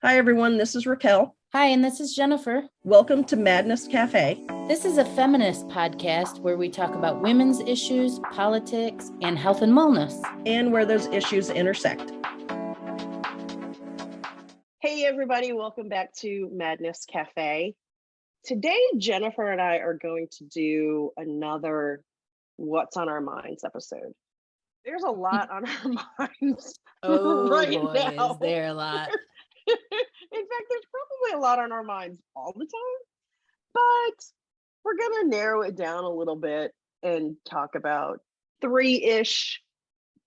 Hi, everyone. This is Raquel. Hi, and this is Jennifer. Welcome to Madness Cafe. This is a feminist podcast where we talk about women's issues, politics, and health and wellness. And where those issues intersect. Hey, everybody. Welcome back to Madness Cafe. Today, Jennifer and I are going to do another What's on Our Minds episode. There's a lot on our minds right now. Is there a lot? In fact, there's probably a lot on our minds all the time, but we're going to narrow it down a little bit and talk about 3-ish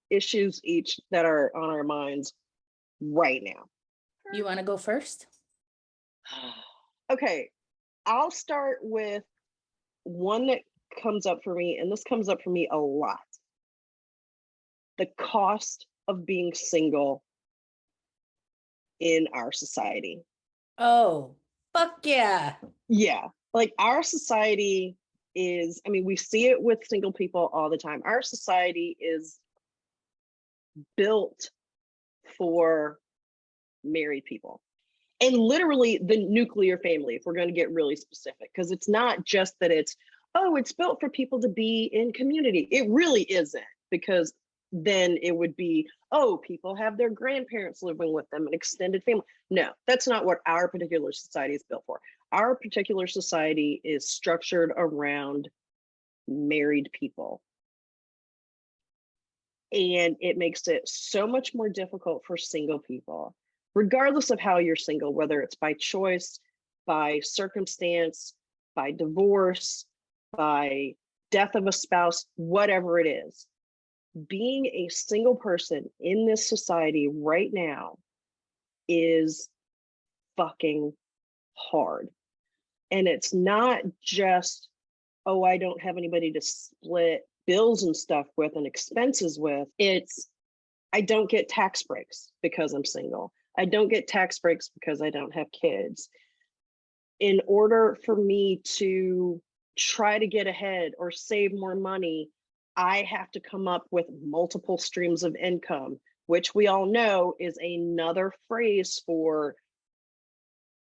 issues each that are on our minds right now. You want to go first? Okay, I'll start with one that comes up for me, and this comes up for me a lot. The cost of being single in our society. Oh, fuck yeah. Yeah, like our society is, we see it with single people all the time. Our society is built for married people. And literally the nuclear family, if we're going to get really specific, because it's not just that it's built for people to be in community. It really isn't, because then it would be, people have their grandparents living with them, an extended family. No, that's not what our particular society is built for. Our particular society is structured around married people. And it makes it so much more difficult for single people, regardless of how you're single, whether it's by choice, by circumstance, by divorce, by death of a spouse, whatever it is. Being a single person in this society right now is fucking hard. And it's not just, I don't have anybody to split bills and stuff with and expenses with. It's, I don't get tax breaks because I'm single. I don't get tax breaks because I don't have kids. In order for me to try to get ahead or save more money, I have to come up with multiple streams of income, which we all know is another phrase for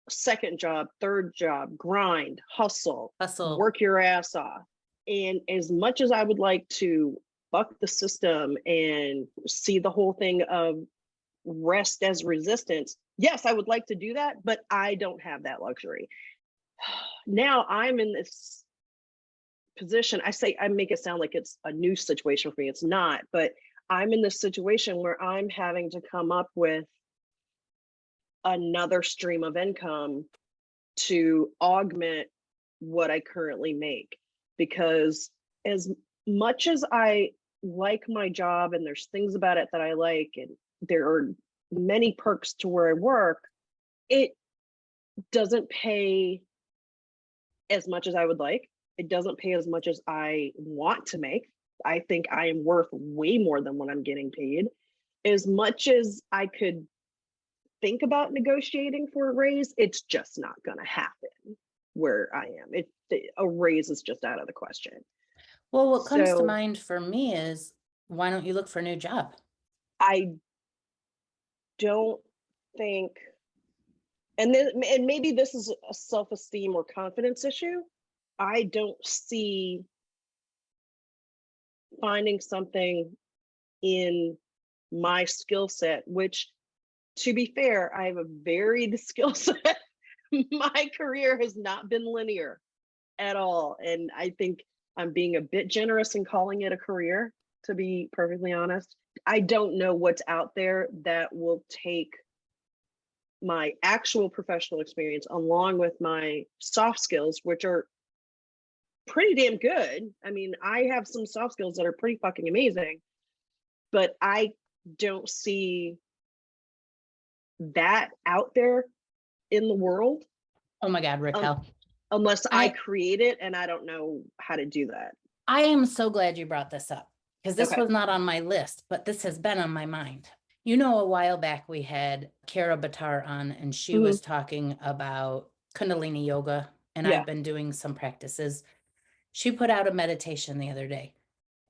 second job, third job, grind, hustle, work your ass off. And as much as I would like to buck the system and see the whole thing of rest as resistance, yes, I would like to do that, but I don't have that luxury. Now I'm in this position. I make it sound like it's a new situation for me. It's not, but I'm in this situation where I'm having to come up with another stream of income to augment what I currently make. Because as much as I like my job and there's things about it that I like, and there are many perks to where I work, it doesn't pay as much as I would like. It doesn't pay as much as I want to make. I think I am worth way more than what I'm getting paid. As much as I could think about negotiating for a raise, it's just not going to happen where I am. A raise is just out of the question. Well, what comes to mind for me is, why don't you look for a new job? I don't think, and maybe this is a self-esteem or confidence issue. I don't see finding something in my skill set, which, to be fair, I have a varied skill set. My career has not been linear at all. And I think I'm being a bit generous in calling it a career, to be perfectly honest. I don't know what's out there that will take my actual professional experience along with my soft skills, which are pretty damn good. I have some soft skills that are pretty fucking amazing, but I don't see that out there in the world. Oh my God, Raquel. Unless I create it, and I don't know how to do that. I am so glad you brought this up, because this was not on my list, but this has been on my mind. You know, a while back we had Kara Batar on, and she was talking about Kundalini yoga, and I've been doing some practices. She put out a meditation the other day,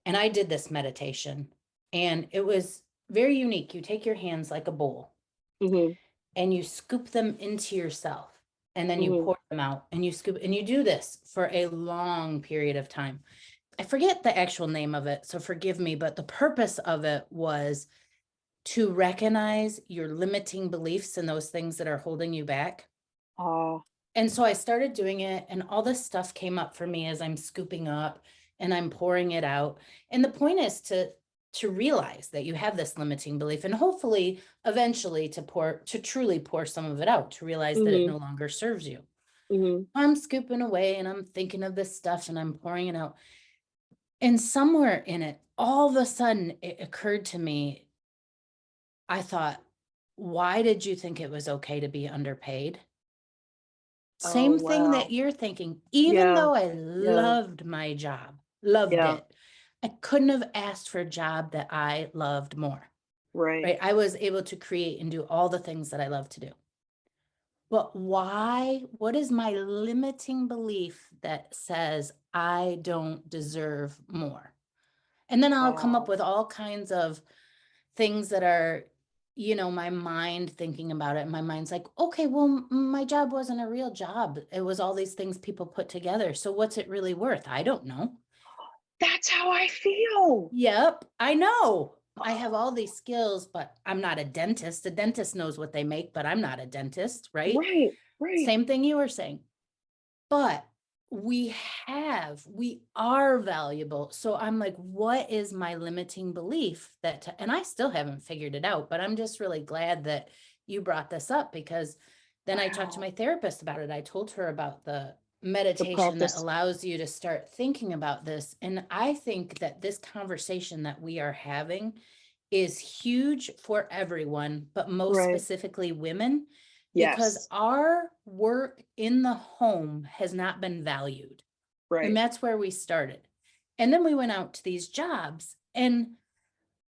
and I did this meditation, and it was very unique. You take your hands like a bowl, and you scoop them into yourself, and then you Hmm. pour them out, and you scoop, and you do this for a long period of time. I forget the actual name of it, so forgive me, but the purpose of it was to recognize your limiting beliefs and those things that are holding you back. Oh, And so I started doing it, and all this stuff came up for me as I'm scooping up and I'm pouring it out. And the point is to realize that you have this limiting belief, and hopefully eventually to truly pour some of it out, to realize that it hmm, no longer serves you. hmm. I'm scooping away and I'm thinking of this stuff and I'm pouring it out. And somewhere in it, all of a sudden it occurred to me, I thought, why did you think it was okay to be underpaid? Oh, Same thing that wow. you're thinking, even Yeah, though I yeah, loved my job, loved yeah. it, I couldn't have asked for a job that I loved more, Right. right? I was able to create and do all the things that I love to do. But why? What is my limiting belief that says I don't deserve more? And then I'll come up Wow. with all kinds of things that are, my mind thinking about it. And my mind's like, okay, well, my job wasn't a real job. It was all these things people put together. So what's it really worth? I don't know. That's how I feel. Yep, I know. I have all these skills, but I'm not a dentist. A dentist knows what they make, but I'm not a dentist, right? Right, right. Same thing you were saying. But we are valuable. So I'm like, what is my limiting belief and I still haven't figured it out, but I'm just really glad that you brought this up, because then I talked to Wow. my therapist about it. I told her about the The meditation that practice. allows you to start thinking about this. And I think that this conversation that we are having is huge for everyone, but most Right. specifically women, because Yes. our work in the home has not been valued. And Right. that's where we started. And then we went out to these jobs, and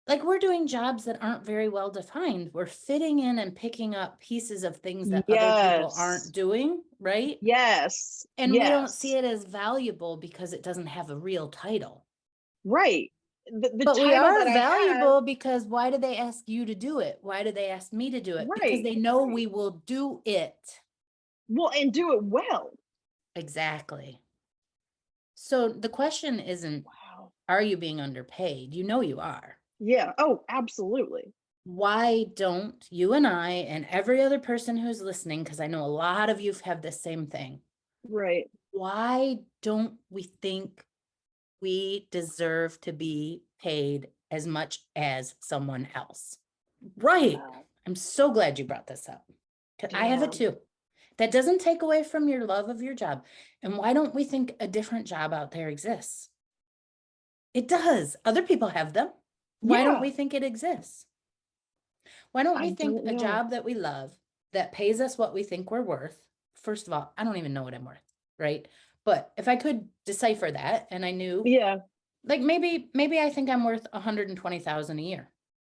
like, we're doing jobs that aren't very well defined. We're fitting in and picking up pieces of things that other people aren't Yes. doing, right? Yes. And we don't see Yes. it as valuable because it doesn't have a real title. Right. The But we title that are I have, valuable because why did they ask you to do it? Why did they ask me to do it? Because right, they know right. we will do it. Well, and do it well. Exactly. So the question isn't, Wow. are you being underpaid? You know you are. Yeah. Oh, absolutely. Why don't you and I and every other person who's listening, because I know a lot of you have the same thing, Right. why don't we think we deserve to be paid as much as someone else? Right. Wow. I'm so glad you brought this up. 'Cause I have it Damn. too. That doesn't take away from your love of your job. And why don't we think a different job out there exists? It does. Other people have them. Why don't Yeah. we think it exists? Why don't I we think don't a know. job that we love, that pays us what we think we're worth? First of all, I don't even know what I'm worth, right? But if I could decipher that and I knew, Yeah. like, maybe I think I'm worth 120,000 a year.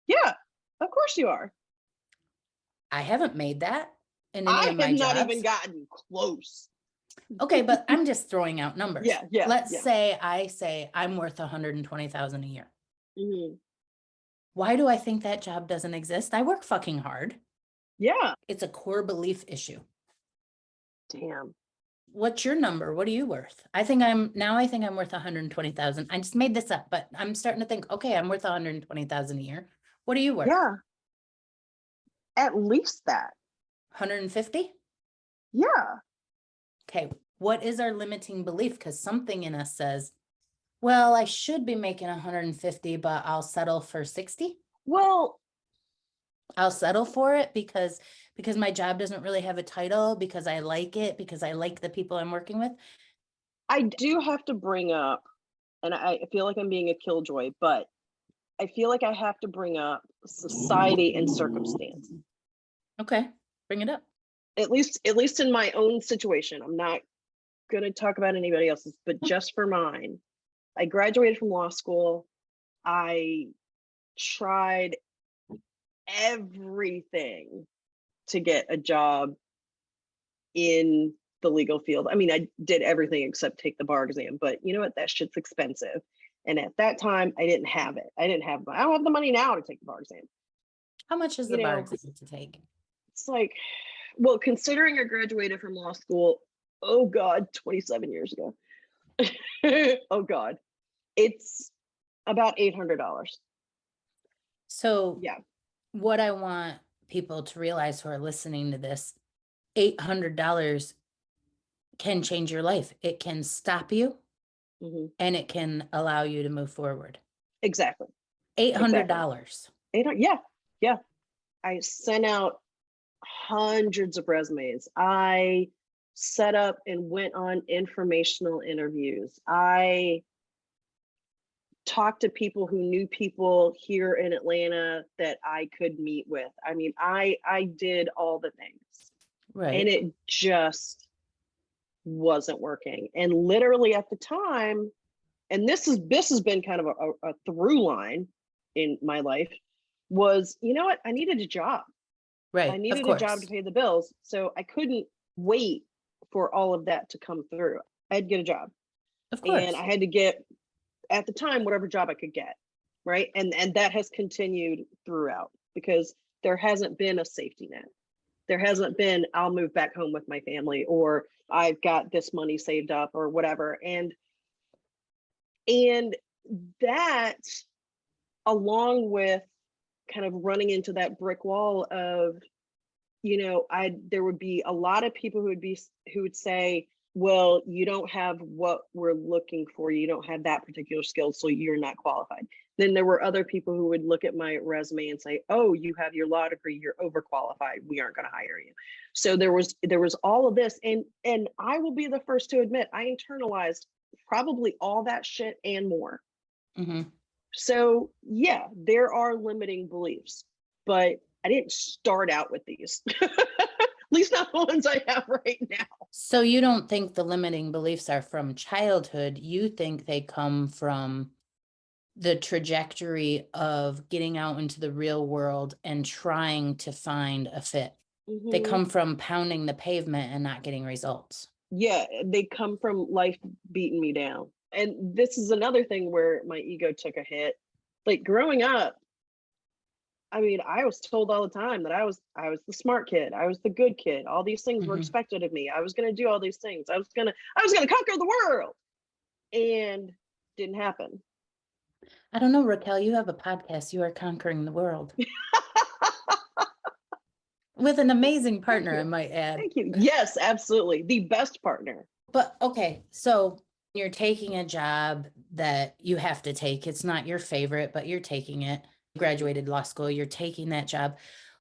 Yeah. Of course you are. I haven't made that in any I of have my not even jobs. gotten close. Okay, but I'm just throwing out numbers. Yeah. Yeah. Let's Yeah. say I say I'm worth 120,000 a year. Hmm. Why do I think that job doesn't exist? I work fucking hard. Yeah. It's a core belief issue. Damn. What's your number? What are you worth? I think I'm worth 120,000. I just made this up, but I'm starting to think, okay, I'm worth 120,000 a year. What are you worth? Yeah. At least that. 150? Yeah. Okay. What is our limiting belief? Because something in us says, well, I should be making 150, but I'll settle for 60. Well, I'll settle for it because my job doesn't really have a title, because I like it, because I like the people I'm working with. I do have to bring up, and I feel like I'm being a killjoy, but I feel like I have to bring up society and circumstance. Okay, bring it up. At least in my own situation. I'm not going to talk about anybody else's, but just for mine. I graduated from law school. I tried everything to get a job in the legal field. I mean, I did everything except take the bar exam, but you know what? That shit's expensive. And at that time, I didn't have it. I don't have the money now to take the bar exam. How much is You the bar know, exam to take? it's like, well, considering I graduated from law school, oh God, 27 years ago. Oh God, it's about $800. So Yeah. what I want people to realize who are listening to this, $800 can change your life. It can stop you Hmm. and it can allow you to move forward. Exactly. Exactly. $800. Yeah. Yeah. I sent out hundreds of resumes. I set up and went on informational interviews. I talked to people who knew people here in Atlanta that I could meet with. I mean, I did all the things, and Right. it just wasn't working. And literally at the time, and this has been kind of a through line in my life, was, you know what? I needed a job. I Right. Of needed a job to course. pay the bills. So I couldn't wait for all of that to come through. I had to get a job, Of and I course. had to get, at the time, whatever job I could get. Right. And that has continued throughout, because there hasn't been a safety net. There hasn't been, I'll move back home with my family, or I've got this money saved up, or whatever. And that, along with kind of running into that brick wall of, I there would be a lot of people who would say, well, you don't have what we're looking for, you don't have that particular skill, so you're not qualified. Then there were other people who would look at my resume and say, oh, you have your law degree, you're overqualified, we aren't going to hire you. So there was all of this, and I will be the first to admit, I internalized probably all that shit and more. Hmm. So yeah, there are limiting beliefs, but I didn't start out with these. At least not the ones I have right now. So you don't think the limiting beliefs are from childhood. You think they come from the trajectory of getting out into the real world and trying to find a fit. They Hmm. come from pounding the pavement and not getting results. Yeah, they come from life beating me down. And this is another thing where my ego took a hit. Like growing up, I mean, I was told all the time that I was the smart kid. I was the good kid. All these things were Hmm. expected of me. I was going to do all these things. I was going to conquer the world. And didn't happen. I don't know, Raquel, you have a podcast. You are conquering the world with an amazing Thank partner, I you. might add. Thank you. Yes, absolutely. The best partner. But okay, so you're taking a job that you have to take. It's not your favorite, but you're taking it. You graduated law school, you're taking that job.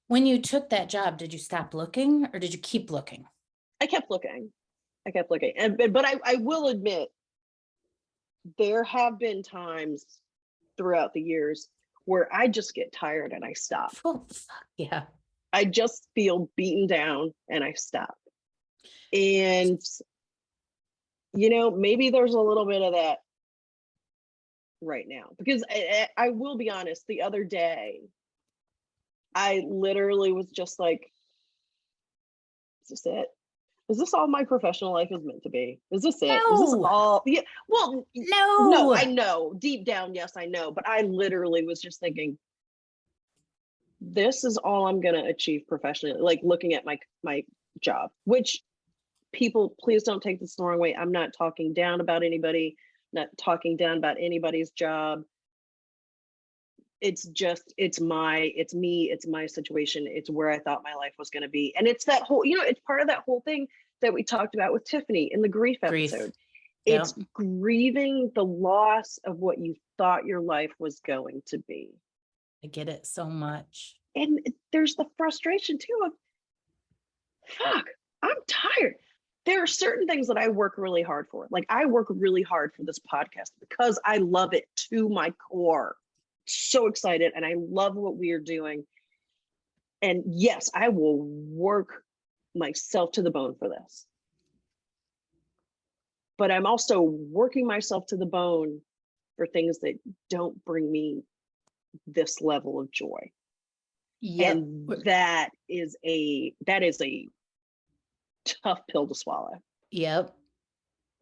When you took that job, did you stop looking or did you keep looking? I kept looking. I kept looking. But I will admit, there have been times throughout the years where I just get tired and I stop. Oh, fuck yeah. I just feel beaten down and I stop. And maybe there's a little bit of that right now, because I will be honest, the other day I literally was just like, is this it? Is this all my professional life is meant to be? Is this it? Is this No, all? Yeah. Well, no, no. I know deep down, yes, I know, but I literally was just thinking, this is all I'm going to achieve professionally. Like looking at my job, which, people, please don't take this the wrong way. I'm not talking down about anybody, not talking down about anybody's job. It's just, it's me, it's my situation, it's where I thought my life was going to be. And it's that whole, it's part of that whole thing that we talked about with Tiffany in the grief Grief. episode. Yeah, It's grieving the loss of what you thought your life was going to be. I get it so much. And there's the frustration too of, fuck, I'm tired. There are certain things that I work really hard for. Like I work really hard for this podcast because I love it to my core. So excited, and I love what we are doing. And yes, I will work myself to the bone for this. But I'm also working myself to the bone for things that don't bring me this level of joy. Yep. And that is a tough pill to swallow. Yep.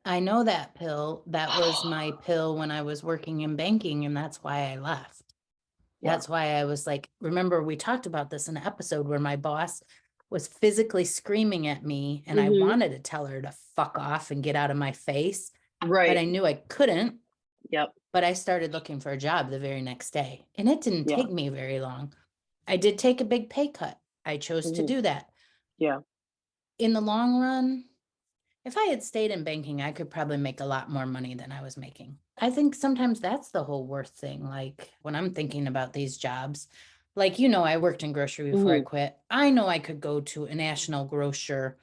I know that pill. That was my pill when I was working in banking, and that's why I left. Yeah. That's why I was like, remember we talked about this in an episode where my boss was physically screaming at me, and I wanted to tell her to fuck off and get out of my face, but I Right. knew I couldn't. Yep. But I started looking for a job the very next day, and it didn't Yeah. take me very long. I did take a big pay cut. I chose to do that. Yeah. In the long run, if I had stayed in banking, I could probably make a lot more money than I was making. I think sometimes that's the whole worth thing. Like when I'm thinking about these jobs, like, I worked in grocery before I quit. I know I could go to a national grocer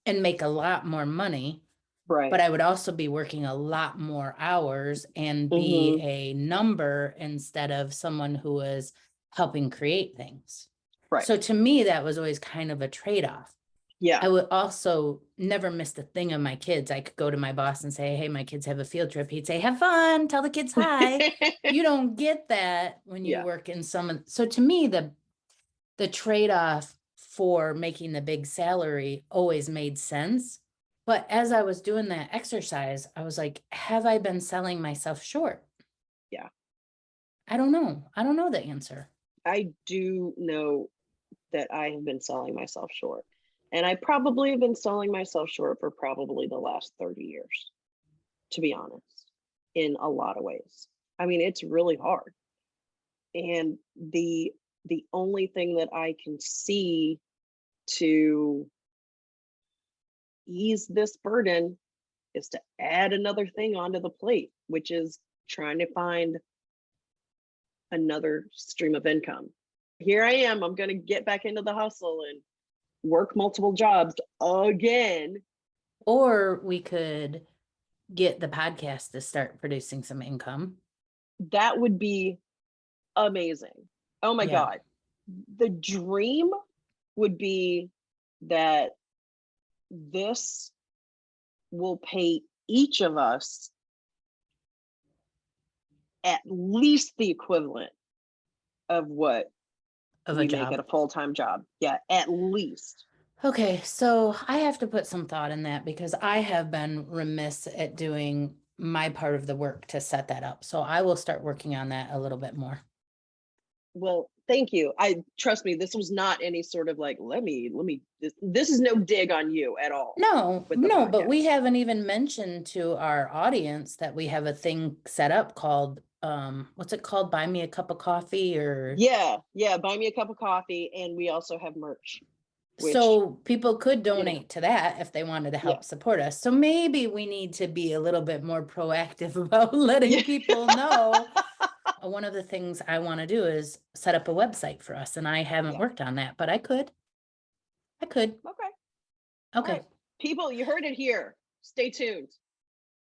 and make a lot more money, Right. but I would also be working a lot more hours and be a number instead of someone who was helping create things. Right. So to me, that was always kind of a trade-off. Yeah. I would also never miss the thing of my kids. I could go to my boss and say, hey, my kids have a field trip. He'd say, have fun, tell the kids hi. You don't get that when you work in some. So to me, the trade-off for making the big salary always made sense. But as I was doing that exercise, I was like, have I been selling myself short? Yeah. I don't know. I don't know the answer. I do know that I have been selling myself short. And I probably have been selling myself short for probably the last 30 years, to be honest, in a lot of ways. I mean, it's really hard. And the only thing that I can see to ease this burden is to add another thing onto the plate, which is trying to find another stream of income. Here I am, I'm going to get back into the hustle and work multiple jobs again. Or we could get the podcast to start producing some income. That would be amazing. Oh my God. The dream would be that this will pay each of us at least the equivalent of what of we a job. make at a full-time job. Yeah, at least. Okay, so I have to put some thought in that because I have been remiss at doing my part of the work to set that up. So I will start working on that a little bit more. Well, thank you. Trust me, this was not any sort of like, this is no dig on you at all. No, with the but we podcast. haven't even mentioned to our audience that we have a thing set up called, what's it called? Buy me a cup of coffee or. Yeah, buy me a cup of coffee. And we also have merch. So people could donate to that if they wanted to help support us. So maybe we need to be a little bit more proactive about letting people know. One of the things I want to do is set up a website for us, and I haven't worked on that, but I could. Okay. Okay. People, you heard it here. Stay tuned.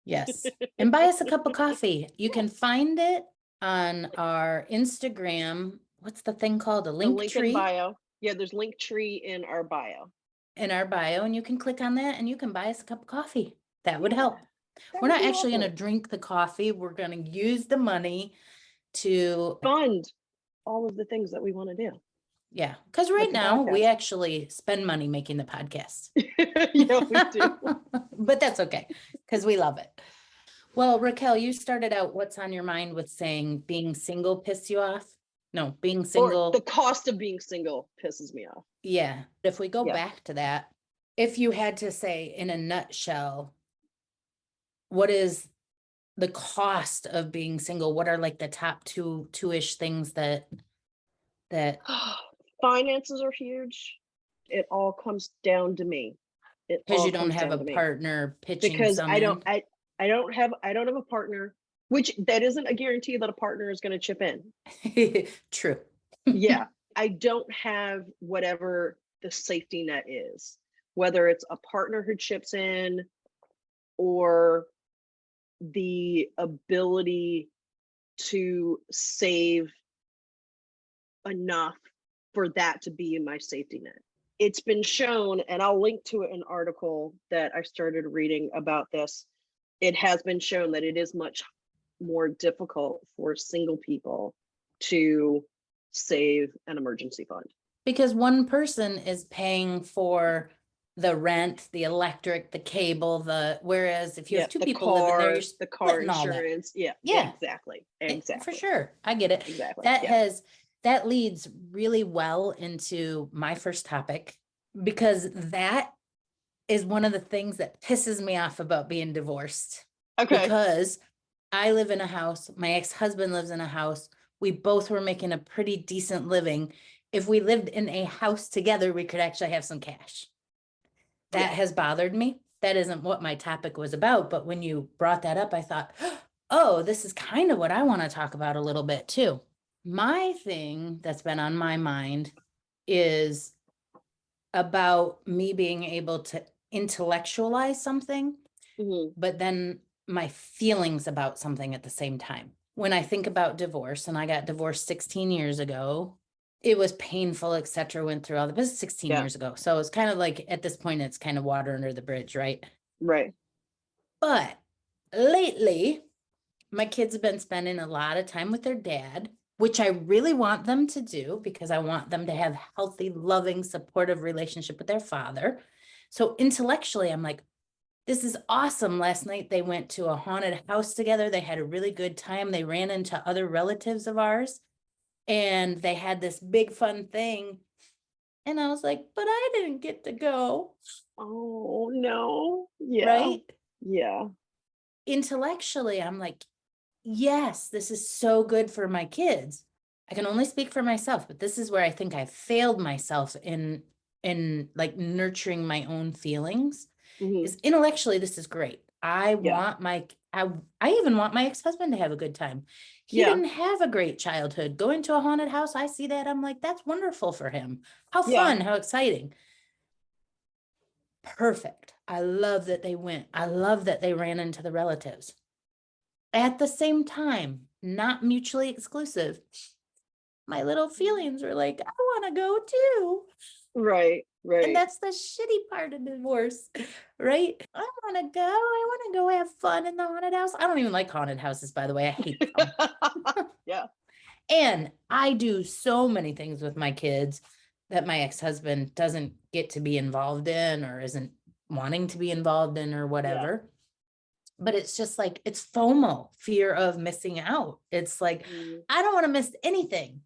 Yes. And buy us a cup of coffee. You can find it on our Instagram. What's the thing called? A link tree? In bio. Yeah, there's link tree in our bio. And you can click on that and you can buy us a cup of coffee. That would help. We're not actually going to drink the coffee. We're going to use the money to fund all of the things that we want to do. Yeah, because right now we actually spend money making the podcast. Yeah, we do. But that's okay because we love it. Well, Raquel, you started out what's on your mind with saying being single pissed you off? No, being single. Or the cost of being single pisses me off. Yeah. If we go back to that, if you had to say in a nutshell, what is the cost of being single? What are like the top two-ish things that finances are huge. It all comes down to me. Because you don't have a partner pitching because some I don't have a partner, which that isn't a guarantee that a partner is going to chip in. True. Yeah. I don't have whatever the safety net is, whether it's a partner who chips in or the ability to save enough for that to be in my safety net. It's been shown, and I'll link to an article that I started reading about this. It has been shown that it is much more difficult for single people to save an emergency fund. Because one person is paying for the rent, the electric, the cable, whereas if you have two people living there, you're the car splitting all that. insurance. Yeah, exactly. For sure. I get it. Exactly. That leads really well into my first topic, because that is one of the things that pisses me off about being divorced. Okay. Because I live in a house, my ex-husband lives in a house. We both were making a pretty decent living. If we lived in a house together, we could actually have some cash. That Yeah. has bothered me. That isn't what my topic was about. But when you brought that up, I thought, oh, this is kind of what I want to talk about a little bit too. My thing that's been on my mind is about me being able to intellectualize something, Hmm. but then my feelings about something at the same time. When I think about divorce, and I got divorced 16 years ago, it was painful, etc. Went through all the, this is 16 Yeah. years ago. So it's kind of like at this point, it's kind of water under the bridge, right? Right. But lately, my kids have been spending a lot of time with their dad, which I really want them to do because I want them to have healthy, loving, supportive relationship with their father. So intellectually, I'm like, this is awesome. Last night they went to a haunted house together. They had a really good time. They ran into other relatives of ours and they had this big fun thing. And I was like, but I didn't get to go, Oh no. Yeah. right? Yeah. Intellectually, I'm like, yes, this is so good for my kids. I can only speak for myself, but this is where I think I failed myself in like nurturing my own feelings. Hmm. Is intellectually this is great. I Yeah. want my I even want my ex-husband to have a good time. He Yeah. didn't have a great childhood. Going to a haunted house, I see that. I'm like, that's wonderful for him. How Yeah. fun, how exciting. Perfect. I love that they went. I love that they ran into the relatives. At the same time, not mutually exclusive. My little feelings were like, I want to go too. Right. And Right. that's the shitty part of divorce, right? I want to go. I want to go have fun in the haunted house. I don't even like haunted houses, by the way. I hate them. Yeah. And I do so many things with my kids that my ex-husband doesn't get to be involved in or isn't wanting to be involved in or Yeah. whatever. But it's just like, it's FOMO, fear of missing out. It's like, Mm. I don't want to miss anything.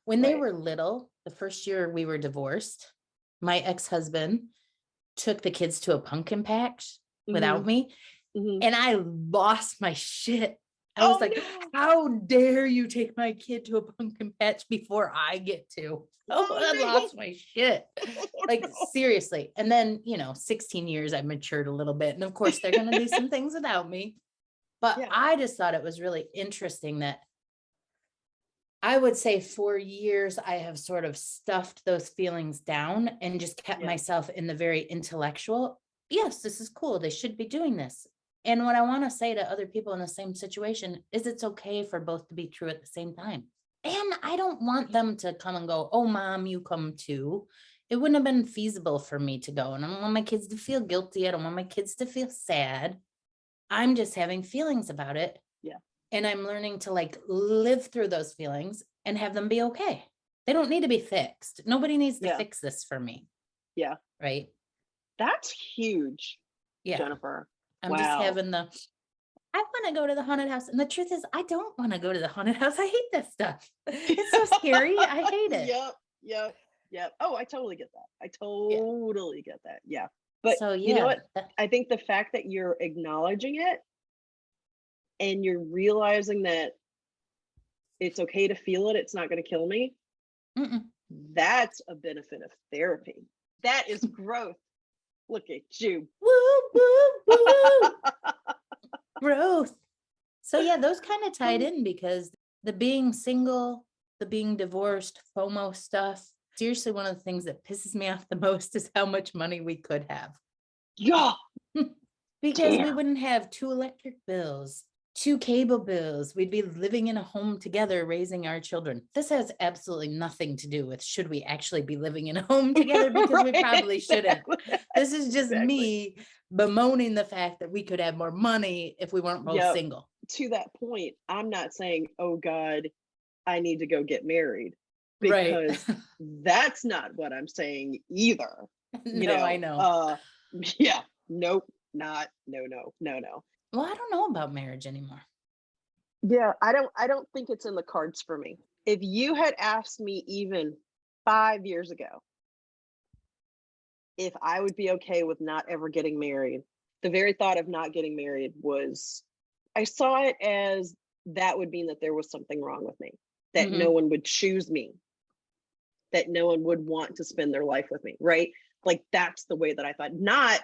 When they Right. were little, the first year we were divorced, my ex-husband took the kids to a pumpkin patch Hmm. without me, Hmm. and I lost my shit. I was Oh like, no. how dare you take my kid to a pumpkin patch before I get to? Oh, Oh I no. lost my shit. Oh Like, no. seriously. And then, 16 years, I matured a little bit. And of course, they're going to do some things without me. But Yeah. I just thought it was really interesting that I would say for years, I have sort of stuffed those feelings down and just kept Yeah. myself in the very intellectual. Yes, this is cool. They should be doing this. And what I want to say to other people in the same situation is it's okay for both to be true at the same time. And I don't want them to come and go, oh, mom, you come too. It wouldn't have been feasible for me to go. And I don't want my kids to feel guilty. I don't want my kids to feel sad. I'm just having feelings about it. Yeah. And I'm learning to like live through those feelings and have them be okay. They don't need to be fixed. Nobody needs to Yeah. fix this for me. Yeah. Right. That's huge, Yeah. Jennifer. I'm just Wow. having I want to go to the haunted house. And the truth is, I don't want to go to the haunted house. I hate this stuff. It's so scary. I hate it. Yep. Yep. Yep. Oh, I totally get that. I Yeah. totally get that. Yeah. But So, you know yeah. what? I think the fact that you're acknowledging it and you're realizing that it's okay to feel it, it's not going to kill me. Mm-mm. That's a benefit of therapy. That is growth. Look at you. Woo, woo, woo. Growth. So, yeah, those kind of tied in because the being single, the being divorced, FOMO stuff, seriously, one of the things that pisses me off the most is how much money we could have. Yeah. Because we Damn. wouldn't have 2 electric bills, 2 cable bills. We'd be living in a home together, raising our children. This has absolutely nothing to do with should we actually be living in a home together, because we Right. probably shouldn't. Exactly. This is just Exactly. me bemoaning the fact that we could have more money if we weren't both Yep. single. To that point, I'm not saying, oh God, I need to go get married, Right. because that's not what I'm saying either. You No, I know, know. yeah, nope, not, no, no, no, no. Well, I don't know about marriage anymore. Yeah, I don't think it's in the cards for me. If you had asked me even 5 years ago, if I would be okay with not ever getting married. The very thought of not getting married was, I saw it as that would mean that there was something wrong with me, that no Mhm. one would choose me, that no one would want to spend their life with me, right? Like that's the way that I thought. Not,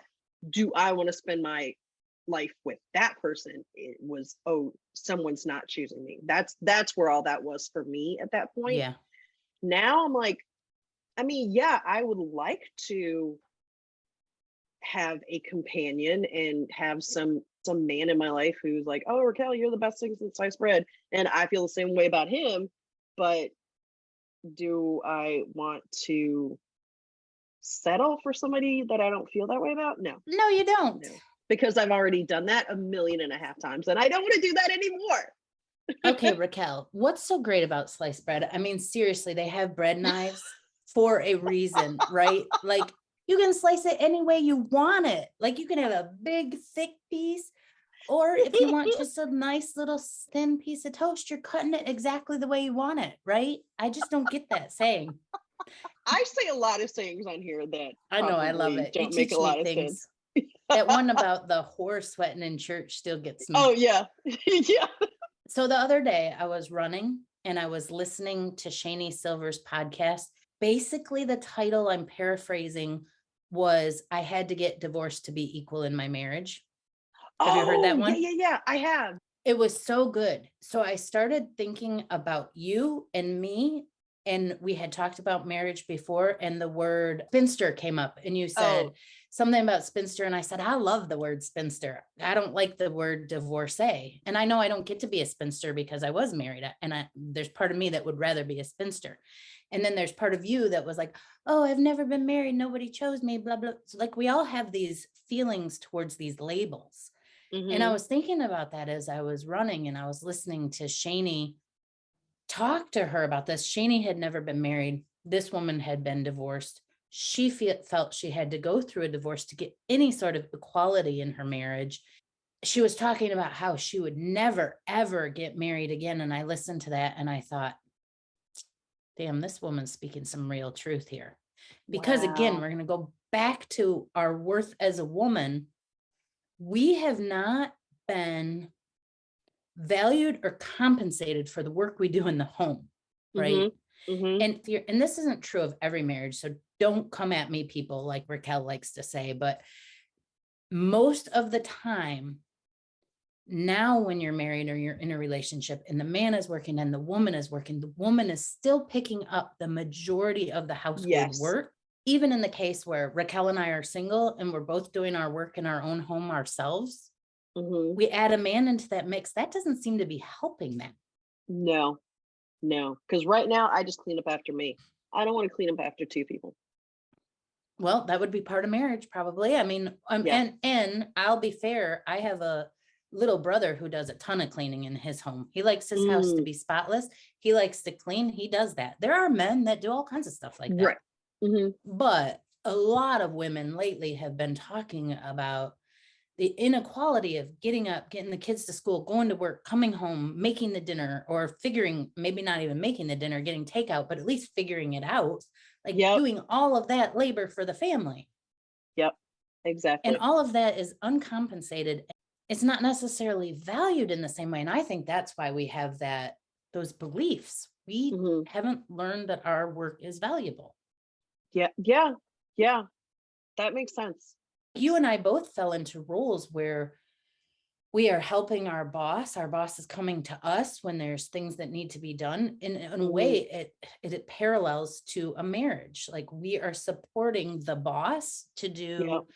do I want to spend my life with that person? It was, oh, someone's not choosing me. That's where all that was for me at that point. Yeah. Now I'm like, I mean, yeah, I would like to have a companion and have some man in my life who's like, oh, Raquel, you're the best thing since sliced bread, and I feel the same way about him. But do I want to settle for somebody that I don't feel that way about? No, No, you don't. no, because I've already done that a million and a half times, and I don't want to do that anymore. Okay, Raquel, what's so great about sliced bread? I mean, seriously, they have bread knives for a reason, right? Like you can slice it any way you want it. Like you can have a big, thick piece, or if you want just a nice little thin piece of toast, you're cutting it exactly the way you want it, right? I just don't get that saying. I say a lot of sayings on here that I know, I love probably it. You don't make a teach me lot of sense. things. That one about the horse sweating in church still gets Oh me. yeah, yeah. So the other day I was running and I was listening to Shani Silver's podcast. Basically, the title, I'm paraphrasing, was I had to get divorced to be equal in my marriage. Have you heard that Oh yeah, one? yeah, yeah. I have. It was so good. So I started thinking about you and me. And we had talked about marriage before, and the word spinster came up. And you said Oh, something about spinster. And I said, I love the word spinster. I don't like the word divorcee. And I know I don't get to be a spinster because I was married. And there's part of me that would rather be a spinster. And then there's part of you that was like, oh, I've never been married. Nobody chose me, blah, blah. So like we all have these feelings towards these labels. And I mm-hmm. was thinking about that as I was running and I was listening to Shani talk to her about this. Shani had never been married. This woman had been divorced. She felt she had to go through a divorce to get any sort of equality in her marriage. She was talking about how she would never, ever get married again. And I listened to that and I thought, damn, this woman's speaking some real truth here. Because again, Wow. we're going to go back to our worth as a woman. We have not been valued or compensated for the work we do in the home, right? Mm-hmm. Mm-hmm. And this isn't true of every marriage, so don't come at me, people, like Raquel likes to say, but most of the time now when you're married or you're in a relationship and the man is working and the woman is working, the woman is still picking up the majority of the household Yes. work. Even in the case where Raquel and I are single and we're both doing our work in our own home ourselves, Mm-hmm. we add a man into that mix. That doesn't seem to be helping that. No, no. Because right now I just clean up after me. I don't want to clean up after two people. Well, that would be part of marriage, probably. I mean, Yeah. and I'll be fair. I have a little brother who does a ton of cleaning in his home. He likes his house to Mm, be spotless. He likes to clean. He does that. There are men that do all kinds of stuff like that. right. Mm-hmm. But a lot of women lately have been talking about the inequality of getting up, getting the kids to school, going to work, coming home, making the dinner, or figuring, maybe not even making the dinner, getting takeout, but at least figuring it out, like Yep. doing all of that labor for the family. Yep. And Exactly. all of that is uncompensated. It's not necessarily valued in the same way. And I think that's why we have those beliefs. We Mm-hmm. haven't learned that our work is valuable. Yeah. Yeah. Yeah. That makes sense. You and I both fell into roles where we are helping our boss. Our boss is coming to us when there's things that need to be done. In a Mm-hmm. way, it parallels to a marriage. Like we are supporting the boss to Yeah. do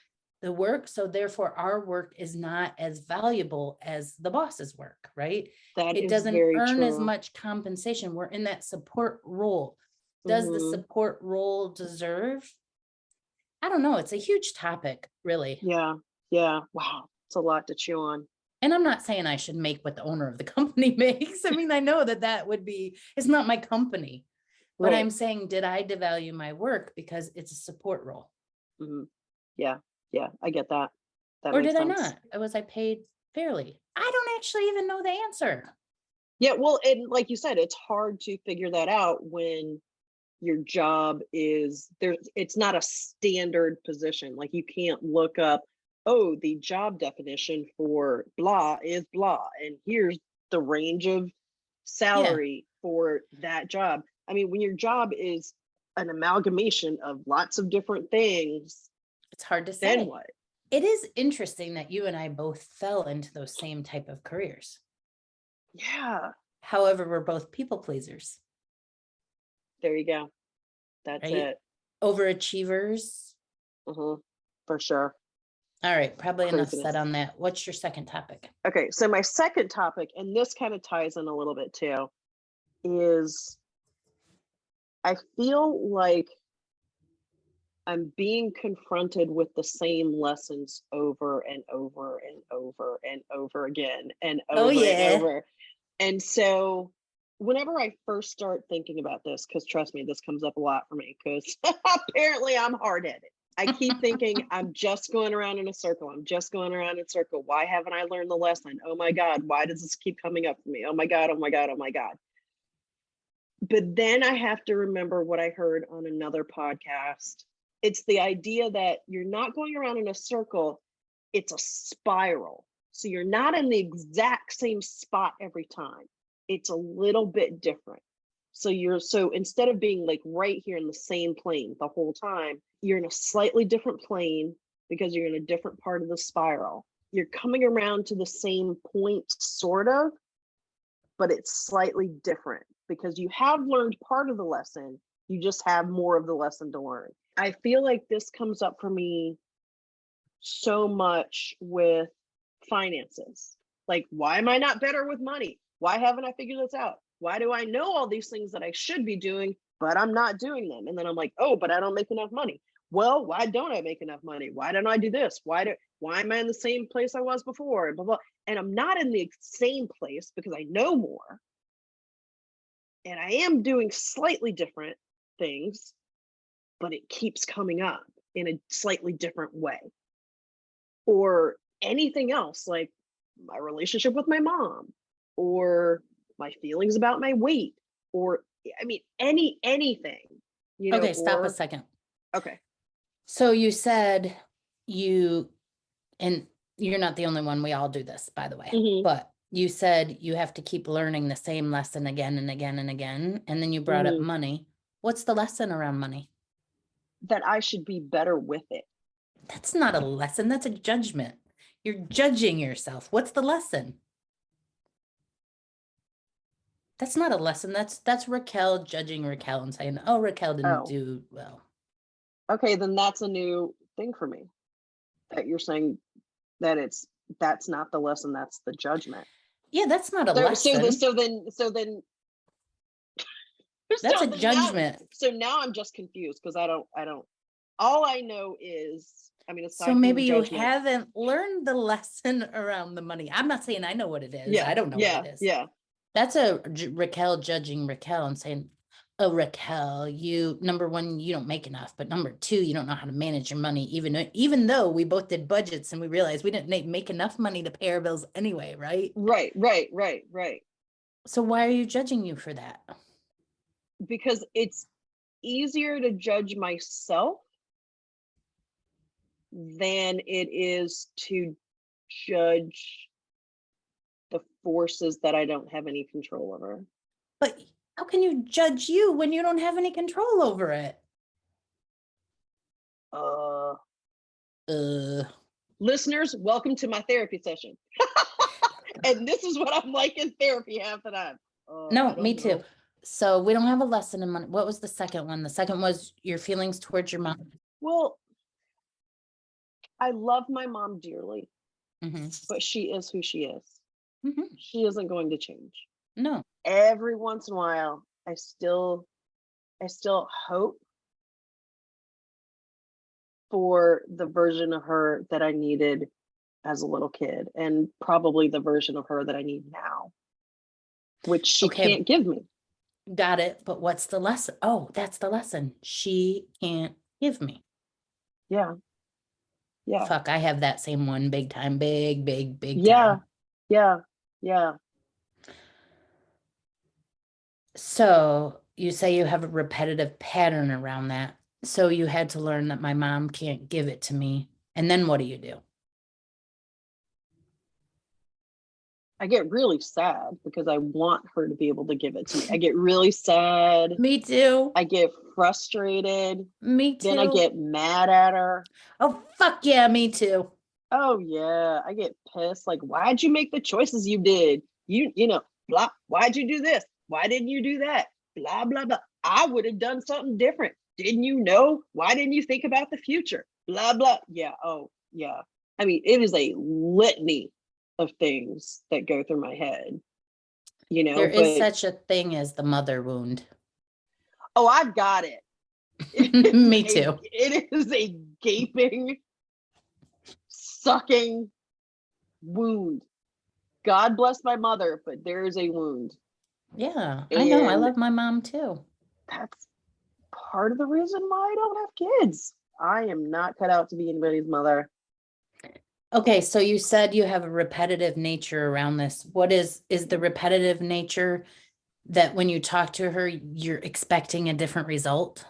the work. So therefore, our work is not as valuable as the boss's work, right? That It is doesn't very earn as true. much compensation. We're in that support role. Does the Mm-hmm. support role deserve? I don't know. It's a huge topic, really. Yeah. Yeah. Wow. It's a lot to chew on. And I'm not saying I should make what the owner of the company makes. I mean, I know that would be, it's not my company, but Right. I'm saying, did I devalue my work because it's a support role? Mm-hmm. Yeah. Yeah. I get that. That Or makes did I sense. not? Was I paid fairly? I don't actually even know the answer. Yeah. Well, and like you said, it's hard to figure that out when your job is it's not a standard position. Like you can't look up, oh, the job definition for blah is blah, and here's the range of salary for that job. I mean, when your job is an amalgamation of lots of different things, it's hard to then say. what? It is interesting that you and I both fell into those same type of careers. Yeah. However, we're both people pleasers. There you go. That's right? it. Overachievers. For sure. All right, probably enough Craziness. said on that. What's your second topic? Okay, so my second topic, and this kind of ties in a little bit too, is I feel like I'm being confronted with the same lessons over and over and over and over again and over and over. And so whenever I first start thinking about this, because trust me, this comes up a lot for me, because apparently I'm hard-headed. I keep thinking I'm just going around in a circle. I'm just going around in a circle. Why haven't I learned the lesson? Oh my God, why does this keep coming up for me? Oh my God, oh my God, oh my God. But then I have to remember what I heard on another podcast. It's the idea that you're not going around in a circle, it's a spiral. So you're not in the exact same spot every time. It's a little bit different. So instead of being like right here in the same plane the whole time, you're in a slightly different plane because you're in a different part of the spiral. You're coming around to the same point, sort of, but it's slightly different because you have learned part of the lesson. You just have more of the lesson to learn. I feel like this comes up for me so much with finances. Like, why am I not better with money? Why haven't I figured this out? Why do I know all these things that I should be doing, but I'm not doing them? And then I'm like, oh, but I don't make enough money. Well, why don't I make enough money? Why don't I do this? Why am I in the same place I was before? Blah, blah. And I'm not in the same place because I know more. And I am doing slightly different things, but it keeps coming up in a slightly different way. Or anything else, like my relationship with my mom, or my feelings about my weight, or I mean anything, you know. Okay, stop a second. Okay. So you said and you're not the only one, we all do this, by the way, but you said you have to keep learning the same lesson again and again and again, and then you brought up money. What's the lesson around money? That I should be better with it. That's not a lesson, that's a judgment. You're judging yourself. What's the lesson? That's not a lesson. That's Raquel judging Raquel and saying, oh, Raquel didn't do well. Okay, then that's a new thing for me. That you're saying that that's not the lesson, that's the judgment. Yeah, that's not a lesson. So then that's a judgment. So now I'm just confused because I don't all I know is, I mean, so maybe you haven't learned the lesson around the money. I'm not saying I know what it is. Yeah, I don't know what it is. Yeah. That's a Raquel judging Raquel and saying, oh, Raquel, number one, you don't make enough, but number two, you don't know how to manage your money, even though we both did budgets and we realized we didn't make enough money to pay our bills anyway, right? Right. So why are you judging you for that? Because it's easier to judge myself than it is to judge the forces that I don't have any control over. But how can you judge you when you don't have any control over it? Listeners, welcome to my therapy session. And this is what I'm like in therapy half the time. No, me too. So we don't have a lesson in money. What was the second one? The second was your feelings towards your mom. Well, I love my mom dearly, but she is who she is. She isn't going to change. No. Every once in a while, I still hope for the version of her that I needed as a little kid, and probably the version of her that I need now, which she can't give me. Got it. But what's the lesson? Oh, that's the lesson. She can't give me. Yeah. Fuck, I have that same one big time, big time. Yeah. So you say you have a repetitive pattern around that. So you had to learn that my mom can't give it to me. And then what do you do? I get really sad because I want her to be able to give it to me. I get really sad. Me too. I get frustrated. Me too. Then I get mad at her. Oh, fuck yeah, me too. Oh yeah, I get pissed. Like, why'd you make the choices you did? You know, blah. Why'd you do this? Why didn't you do that? Blah blah blah. I would have done something different. Didn't you know? Why didn't you think about the future? Blah blah. Yeah. Oh yeah. I mean, it is a litany of things that go through my head. You know, There is but such a thing as the mother wound. oh, I've got it. Me too. It is a gaping, sucking wound. God bless my mother, but there is a wound. Yeah, I know. I And love my mom too. that's part of the reason why I don't have kids. I am not cut out to be anybody's mother. Okay, so you said you have a repetitive nature around this. What is the repetitive nature that when you talk to her, you're expecting a different result?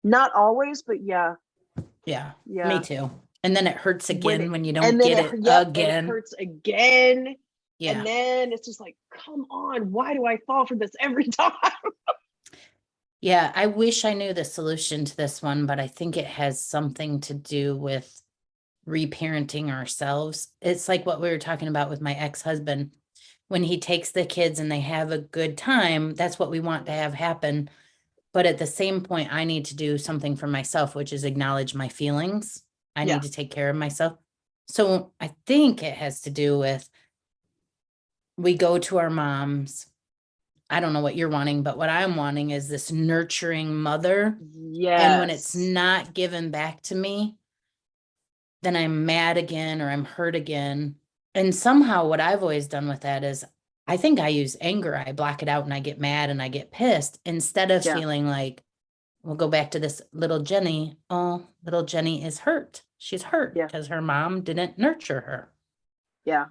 Not always, but yeah. Yeah, Yeah. me too. And then it hurts again when you don't and then get it yep, again. and it hurts again. Yeah. And then it's just like, come on, why do I fall for this every time? Yeah, I wish I knew the solution to this one, but I think it has something to do with reparenting ourselves. It's like what we were talking about with my ex-husband. When he takes the kids and they have a good time, that's what we want to have happen. But at the same point, I need to do something for myself, which is acknowledge my feelings. I Yeah. need to take care of myself. So I think it has to do with we go to our moms. I don't know what you're wanting, but what I'm wanting is this nurturing mother. Yes. And when it's not given back to me, then I'm mad again or I'm hurt again. And somehow what I've always done with that is I think I use anger. I block it out and I get mad and I get pissed instead of feeling like, we'll go back to this little Jenny. Oh, little Jenny is hurt. She's hurt because her mom didn't nurture her. Yeah.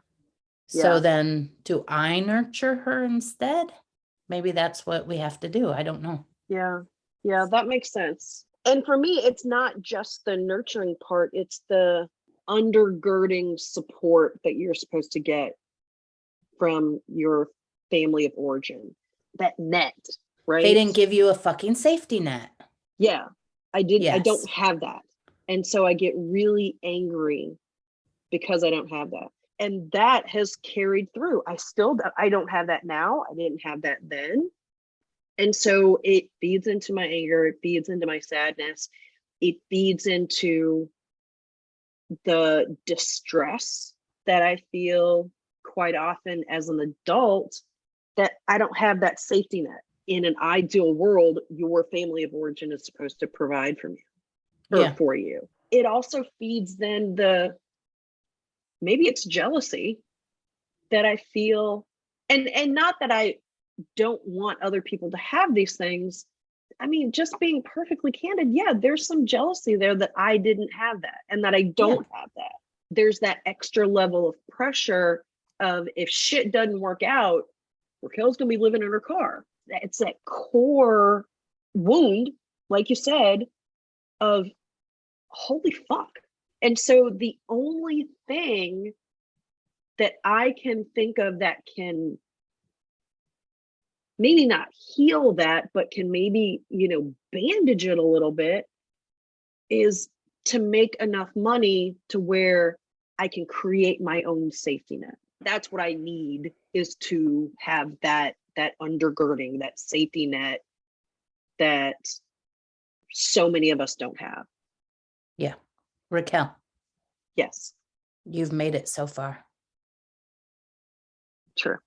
So then do I nurture her instead? Maybe that's what we have to do. I don't know. Yeah. Yeah, that makes sense. And for me, it's not just the nurturing part, it's the undergirding support that you're supposed to get from your family of origin. That net, right? They didn't give you a fucking safety net. Yeah, I didn't. Yes. I don't have that. And so I get really angry because I don't have that. And that has carried through. I don't have that now. I didn't have that then. And so it feeds into my anger, it feeds into my sadness, it feeds into the distress that I feel quite often as an adult, that I don't have that safety net. In an ideal world, your family of origin is supposed to provide for you. It also feeds then maybe it's jealousy that I feel, and not that I don't want other people to have these things. I mean, just being perfectly candid, yeah, there's some jealousy there that I didn't have that and that I don't have that. There's that extra level of pressure of if shit doesn't work out, Raquel's gonna be living in her car. It's that core wound, like you said, of holy fuck. And so the only thing that I can think of that can maybe not heal that, but can maybe, bandage it a little bit, is to make enough money to where I can create my own safety net. That's what I need, is to have that undergirding, that safety net that so many of us don't have. Yeah. Raquel. Yes. You've made it so far. True.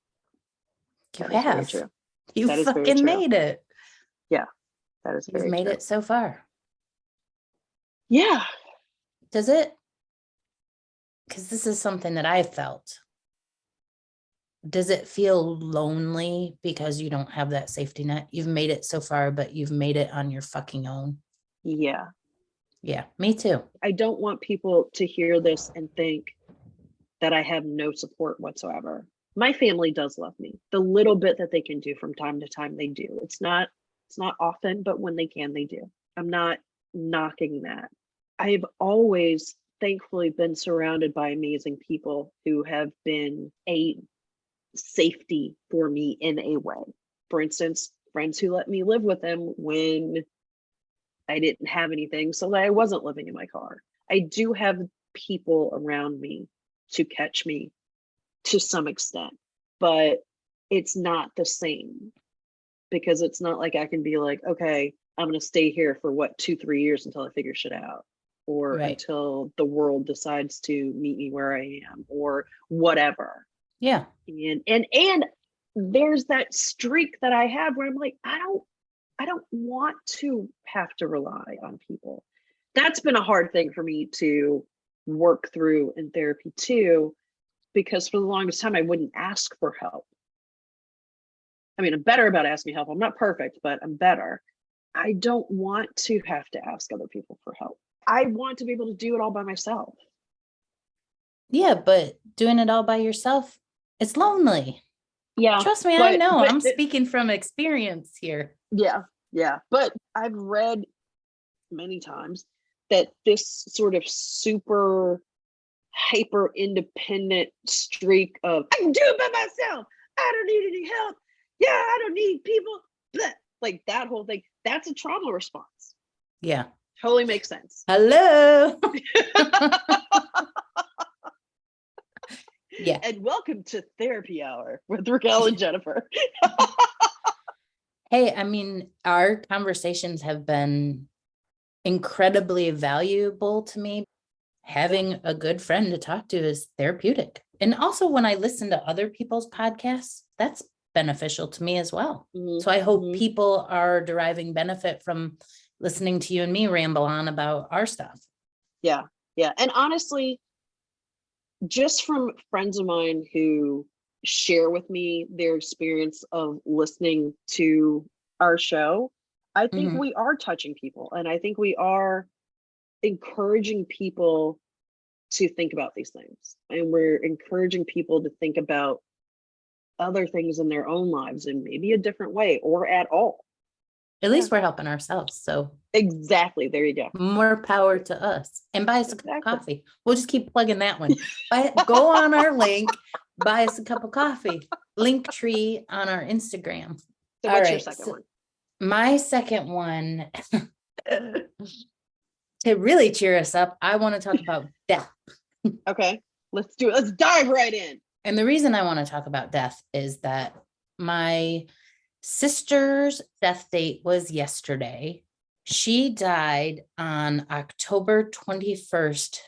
You have. True. You fucking made it. Yeah. That is very true. You've made it so far. Yeah. Does it? Because this is something that I felt. Does it feel lonely because you don't have that safety net? You've made it so far, but you've made it on your fucking own. Yeah. Yeah, me too. I don't want people to hear this and think that I have no support whatsoever. My family does love me. The little bit that they can do from time to time, they do. It's not often, but when they can, they do. I'm not knocking that. I've always thankfully been surrounded by amazing people who have been a safety for me in a way. For instance, friends who let me live with them when I didn't have anything, so that I wasn't living in my car. I do have people around me to catch me to some extent, but it's not the same, because it's not like I can be like, okay, I'm going to stay here for what, 2-3 years until I figure shit out, or Right. until the world decides to meet me where I am, or whatever. Yeah. And there's that streak that I have where I'm like, I don't want to have to rely on people. That's been a hard thing for me to work through in therapy too, because for the longest time I wouldn't ask for help. I mean, I'm better about asking help. I'm not perfect, but I'm better. I don't want to have to ask other people for help. I want to be able to do it all by myself. Yeah, but doing it all by yourself, it's lonely. Yeah. Trust me, I know. I'm speaking from experience here. Yeah. But I've read many times that this sort of super hyper independent streak of I can do it by myself, I don't need any help, yeah, I don't need people, blah. Like that whole thing, that's a trauma response. Yeah, totally makes sense. Hello. Yeah. And welcome to Therapy Hour with Raquel and Jennifer. Hey, I mean, our conversations have been incredibly valuable to me. Having a good friend to talk to is therapeutic. And also when I listen to other people's podcasts, that's beneficial to me as well. Mm-hmm. So I hope people are deriving benefit from listening to you and me ramble on about our stuff. Yeah. And honestly, just from friends of mine who share with me their experience of listening to our show, I think we are touching people, and I think we are encouraging people to think about these things, and we're encouraging people to think about other things in their own lives in maybe a different way or at all. At least we're helping ourselves. So exactly, there you go. More power to us. And buy us a cup of coffee. We'll just keep plugging that one. Go on our link, buy us a cup of coffee. Link tree on our Instagram. So what's your second one? My second one, to really cheer us up, I want to talk about death. Okay, let's do it. Let's dive right in. And the reason I want to talk about death is that my sister's death date was yesterday. She died on October 21st,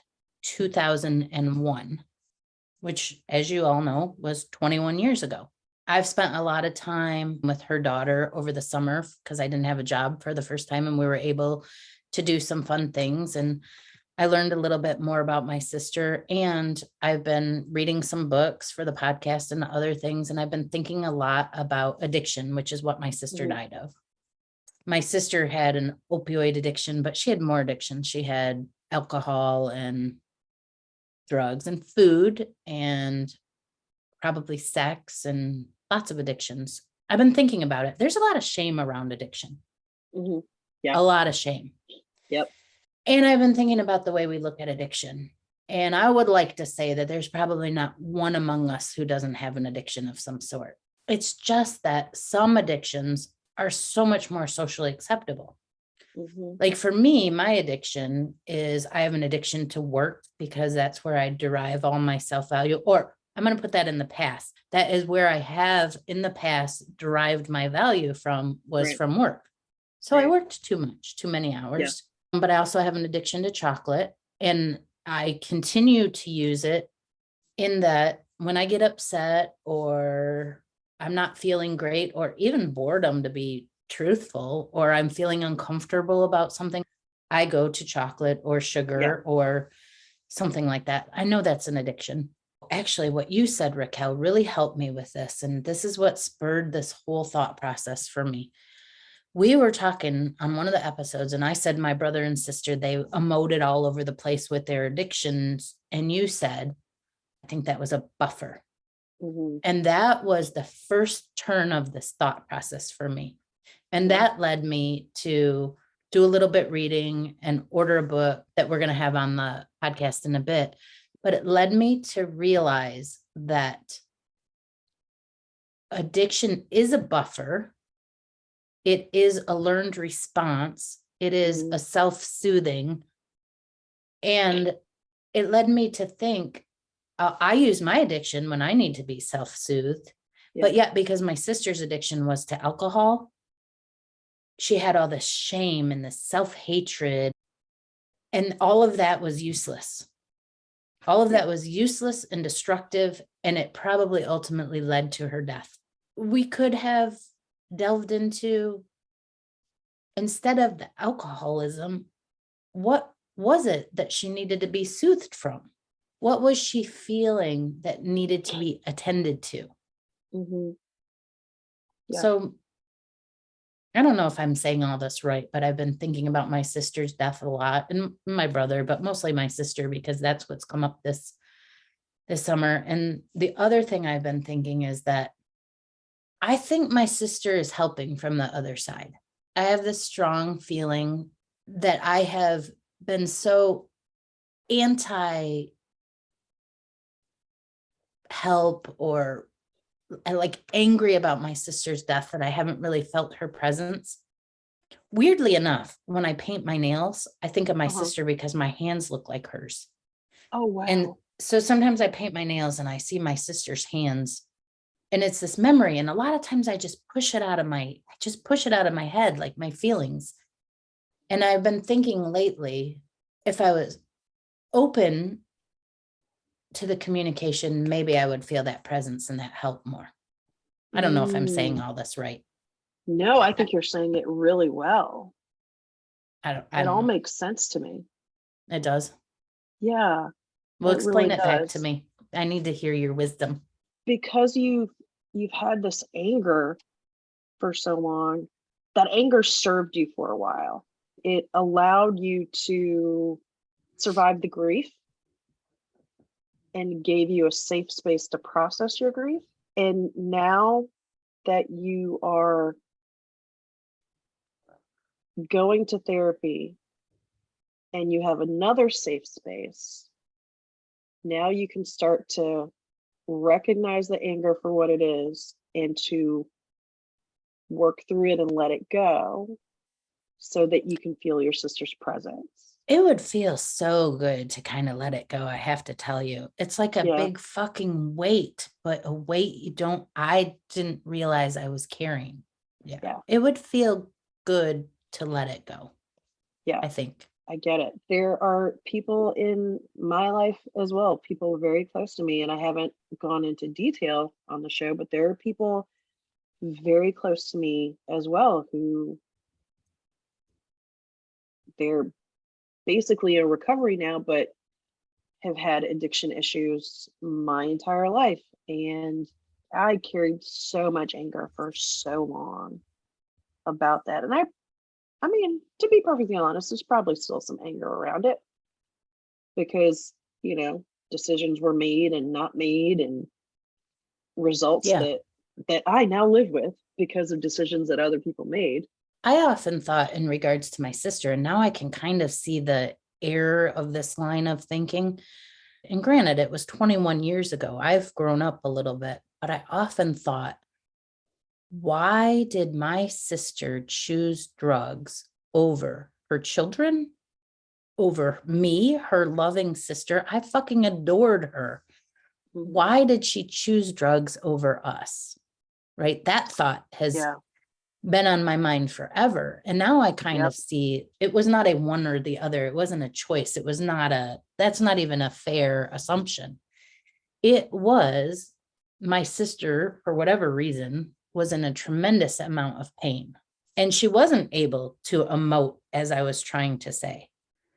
2001, which, as you all know, was 21 years ago. I've spent a lot of time with her daughter over the summer because I didn't have a job for the first time, and we were able to do some fun things. And I learned a little bit more about my sister, and I've been reading some books for the podcast and other things. And I've been thinking a lot about addiction, which is what my sister died of. My sister had an opioid addiction, but she had more addictions. She had alcohol and drugs and food and probably sex and lots of addictions. I've been thinking about it. There's a lot of shame around addiction. Yeah. A lot of shame. Yep. And I've been thinking about the way we look at addiction. And I would like to say that there's probably not one among us who doesn't have an addiction of some sort. It's just that some addictions are so much more socially acceptable. Like for me, my addiction is I have an addiction to work because that's where I derive all my self-value, or I'm going to put that in the past. That is where I have in the past derived my value from from work. So I worked too much, too many hours, but I also have an addiction to chocolate, and I continue to use it in that when I get upset or I'm not feeling great, or even boredom, to be truthful, or I'm feeling uncomfortable about something, I go to chocolate or sugar or something like that. I know that's an addiction. Actually, what you said, Raquel, really helped me with this. And this is what spurred this whole thought process for me. We were talking on one of the episodes, and I said my brother and sister, they emoted all over the place with their addictions. And you said, I think that was a buffer. And that was the first turn of this thought process for me. And that led me to do a little bit reading and order a book that we're going to have on the podcast in a bit. But it led me to realize that addiction is a buffer. It is a learned response. It is a self-soothing. And it led me to think, I use my addiction when I need to be self-soothed. But yet, because my sister's addiction was to alcohol, she had all this shame and this self-hatred. And all of that was useless. All of that was useless and destructive. And it probably ultimately led to her death. We could have delved into, instead of the alcoholism, what was it that she needed to be soothed from? What was she feeling that needed to be attended to? So I don't know if I'm saying all this right, but I've been thinking about my sister's death a lot, and my brother, but mostly my sister, because that's what's come up this summer. And the other thing I've been thinking is that I think my sister is helping from the other side. I have this strong feeling that I have been so anti help or like angry about my sister's death that I haven't really felt her presence. Weirdly enough, when I paint my nails, I think of my sister because my hands look like hers. Oh, wow. And so sometimes I paint my nails and I see my sister's hands, and it's this memory. And a lot of times I just push it out of my head, like my feelings. And I've been thinking lately, if I was open to the communication, maybe I would feel that presence and that help more. I don't know if I'm saying all this right. No, I think you're saying it really well. It all makes sense to me. It does. Yeah. Well, explain it back to me. I need to hear your wisdom. Because you've had this anger for so long, that anger served you for a while. It allowed you to survive the grief and gave you a safe space to process your grief. And now that you are going to therapy and you have another safe space, now you can start to recognize the anger for what it is and to work through it and let it go so that you can feel your sister's presence. It would feel so good to kind of let it go. I have to tell you, it's like a big fucking weight, but a weight I didn't realize I was carrying. Yeah. It would feel good to let it go. Yeah. I think. I get it. There are people in my life as well, people very close to me, and I haven't gone into detail on the show, but there are people very close to me as well who they're basically in recovery now, but have had addiction issues my entire life. And I carried so much anger for so long about that. And I mean, to be perfectly honest, there's probably still some anger around it because, decisions were made and not made, and results that I now live with because of decisions that other people made. I often thought in regards to my sister, and now I can kind of see the error of this line of thinking. And granted, it was 21 years ago. I've grown up a little bit, but I often thought, why did my sister choose drugs over her children, over me, her loving sister? I fucking adored her. Why did she choose drugs over us? Right? That thought has been on my mind forever. And now I kind of see it was not a one or the other. It wasn't a choice. It was that's not even a fair assumption. It was my sister, for whatever reason, was in a tremendous amount of pain. And she wasn't able to emote, as I was trying to say.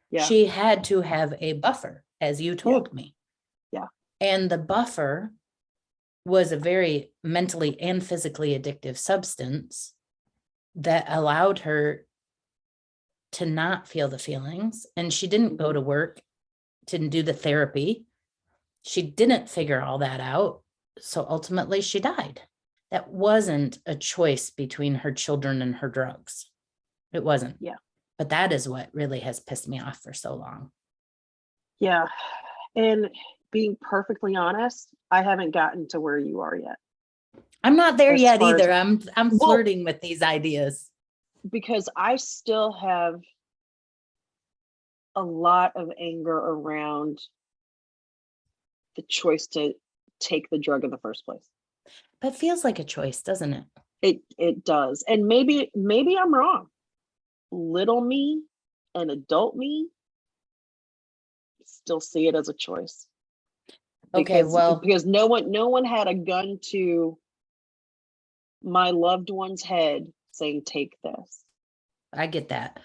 Yeah. She had to have a buffer, as you told me. Yeah. And the buffer was a very mentally and physically addictive substance that allowed her to not feel the feelings. And she didn't go to work, didn't do the therapy. She didn't figure all that out. So ultimately she died. That wasn't a choice between her children and her drugs. It wasn't. Yeah. But that is what really has pissed me off for so long. Yeah. And being perfectly honest, I haven't gotten to where you are yet. I'm not there As yet far as, either. I'm well, flirting with these ideas. because I still have a lot of anger around the choice to take the drug in the first place. But it feels like a choice, doesn't it? It does. And maybe I'm wrong. Little me and adult me still see it as a choice. Okay, well, Because no one had a gun to my loved one's head saying, take this. I get that.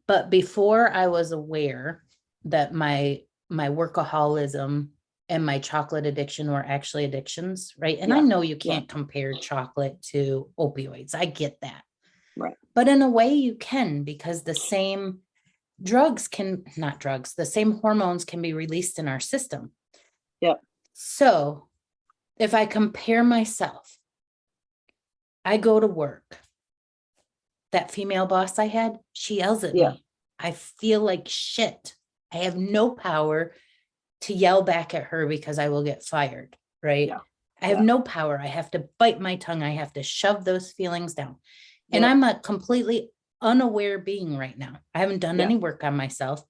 But before I was aware that my workaholism and my chocolate addiction were actually addictions, right? And I Yeah. know you Yeah. can't compare chocolate to opioids. I get that. Right. But in a way you can, because the same not drugs, the same hormones can be released in our system. Yep. So if I compare myself, I go to work. That female boss I had, she yells at Yeah. me. I feel like shit. I have no power to yell back at her because I will get fired, right? Yeah. I have Yeah. no power. I have to bite my tongue. I have to shove those feelings down. And Yep. I'm a completely unaware being right now. I haven't done Yeah. any work on myself.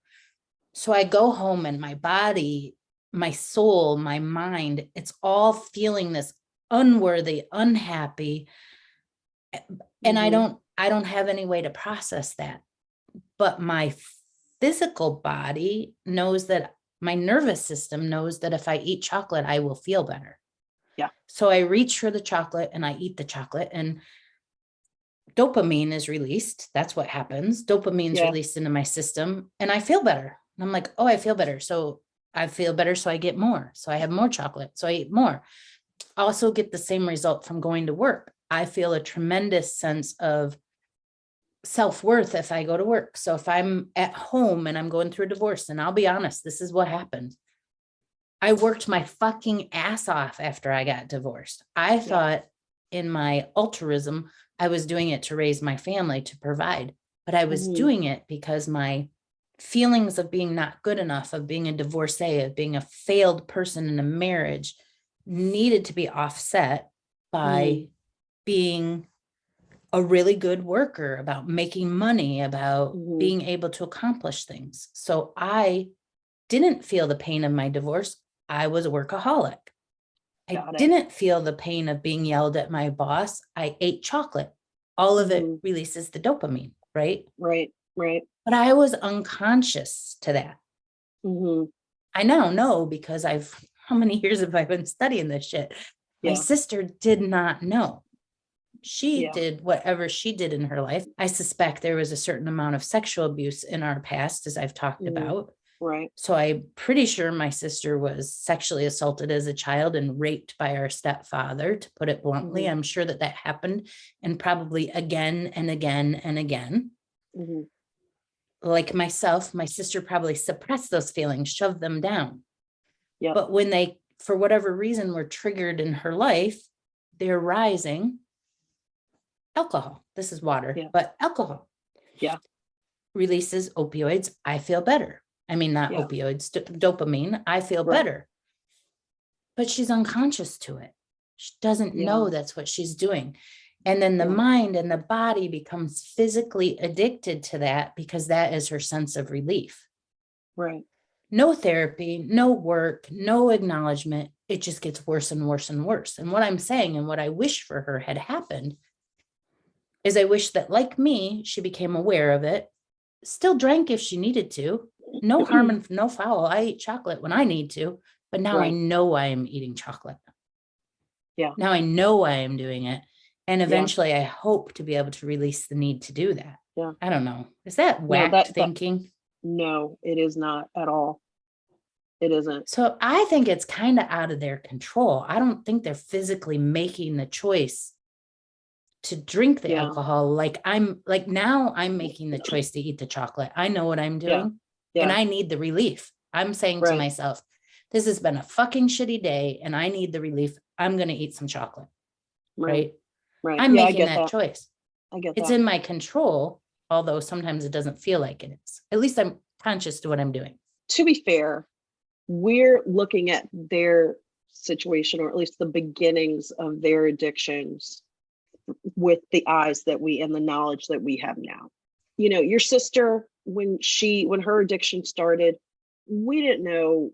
So I go home and my body, my soul, my mind, it's all feeling this unworthy, unhappy. And Mhm. I don't have any way to process that. But my physical body knows that, my nervous system knows that if I eat chocolate, I will feel better. Yeah. So I reach for the chocolate and I eat the chocolate, and dopamine is released. That's what happens. Dopamine is Yeah. released into my system and I feel better. And I'm like, oh, I feel better. So I feel better. So I get more. So I have more chocolate. So I eat more. I also get the same result from going to work. I feel a tremendous sense of self-worth if I go to work. So if I'm at home and I'm going through a divorce, and I'll be honest, this is what happened. I worked my fucking ass off after I got divorced. I thought in my altruism, I was doing it to raise my family, to provide, but I was Mhm. doing it because my feelings of being not good enough, of being a divorcee, of being a failed person in a marriage needed to be offset by being a really good worker, about making money, about Mhm. being able to accomplish things. So I didn't feel the pain of my divorce. I was a workaholic. I Got it. didn't feel the pain of being yelled at my boss. I ate chocolate. All of it Mhm. releases the dopamine, right? Right. Right. But I was unconscious to that. Mhm. I now know because how many years have I been studying this shit? My Yeah. sister did not know. She Yeah. did whatever she did in her life. I suspect there was a certain amount of sexual abuse in our past, as I've talked Mhm. about. Right. So I'm pretty sure my sister was sexually assaulted as a child and raped by our stepfather, to put it bluntly. Mhm. I'm sure that happened, and probably again and again and again. Mhm. Like myself, my sister probably suppressed those feelings, shoved them down. Yep. But when they, for whatever reason, were triggered in her life, they're rising. Alcohol. This is water, Yeah. but alcohol. Yeah. Releases opioids. I feel better. I mean, not Yeah. opioids, dopamine. I feel Right. better. But she's unconscious to it. She doesn't Yeah. know that's what she's doing. And then the Yeah. mind and the body becomes physically addicted to that because that is her sense of relief. Right. No therapy, no work, no acknowledgement. It just gets worse and worse and worse. And what I'm saying, and what I wish for her had happened, is I wish that, like me, she became aware of it, still drank if she needed to. No harm and no foul. I eat chocolate when I need to, but now I Right. know why I'm eating chocolate. Yeah. Now I know why I'm doing it. And Yeah. eventually I hope to be able to release the need to do that. Yeah. I don't know. Is that No, whacked thinking? no, it is not at all. It isn't. So I think it's kind of out of their control. I don't think they're physically making the choice to drink the Yeah. alcohol. Like now I'm making the choice to eat the chocolate. I know what I'm Yeah. doing and Yeah. I need the relief. I'm saying to Right. myself, This has been a fucking shitty day and I need the relief. I'm going to eat some chocolate. Right. Right. I'm Yeah, I making get that that. choice. I get It's that. in my control, although sometimes it doesn't feel like it is. At least I'm conscious to what I'm doing. To be fair, we're looking at their situation, or at least the beginnings of their addictions, with the eyes that we and the knowledge that we have now. You know, your sister, when her addiction started, we didn't know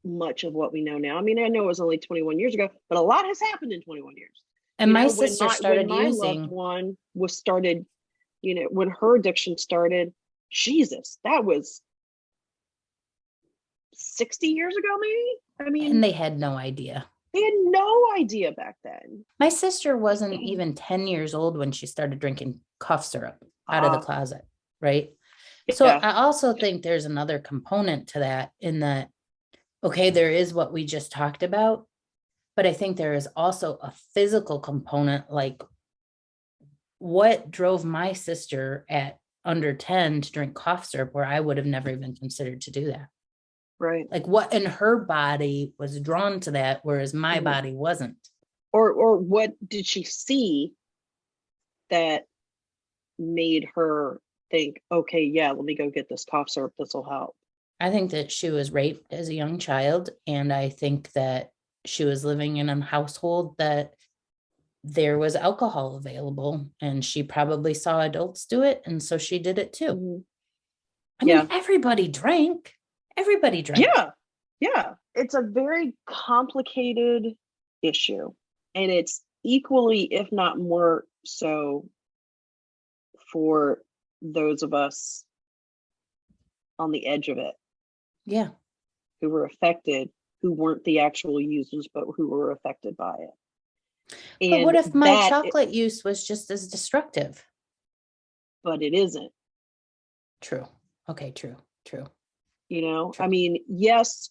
much of what we know now. I mean, I know it was only 21 years ago, but a lot has happened in 21 years. And my When sister my started loved one was started, when her addiction started, Jesus, that was 60 years ago, maybe. I mean, and they had no idea. they had no idea back then. My sister wasn't even 10 years old when she started drinking cough syrup out of the closet, right? So Yeah. I also think there's another component to that, in that, okay, there is what we just talked about, but I think there is also a physical component, like what drove my sister at under 10 to drink cough syrup where I would have never even considered to do that. Right. Like what in her body was drawn to that, whereas my body wasn't. Or what did she see that made her think, okay, yeah, let me go get this cough syrup. This will help. I think that she was raped as a young child. And I think that she was living in a household that there was alcohol available, and she probably saw adults do it. And so she did it too. I mean, everybody drank. Everybody drank. Yeah. It's a very complicated issue. And it's equally, if not more so, for those of us on the edge of it. Yeah. Who were affected, who weren't the actual users, but who were affected by it. And but what if my chocolate use was just as destructive? But it isn't. True. Okay, true. True. I mean, yes,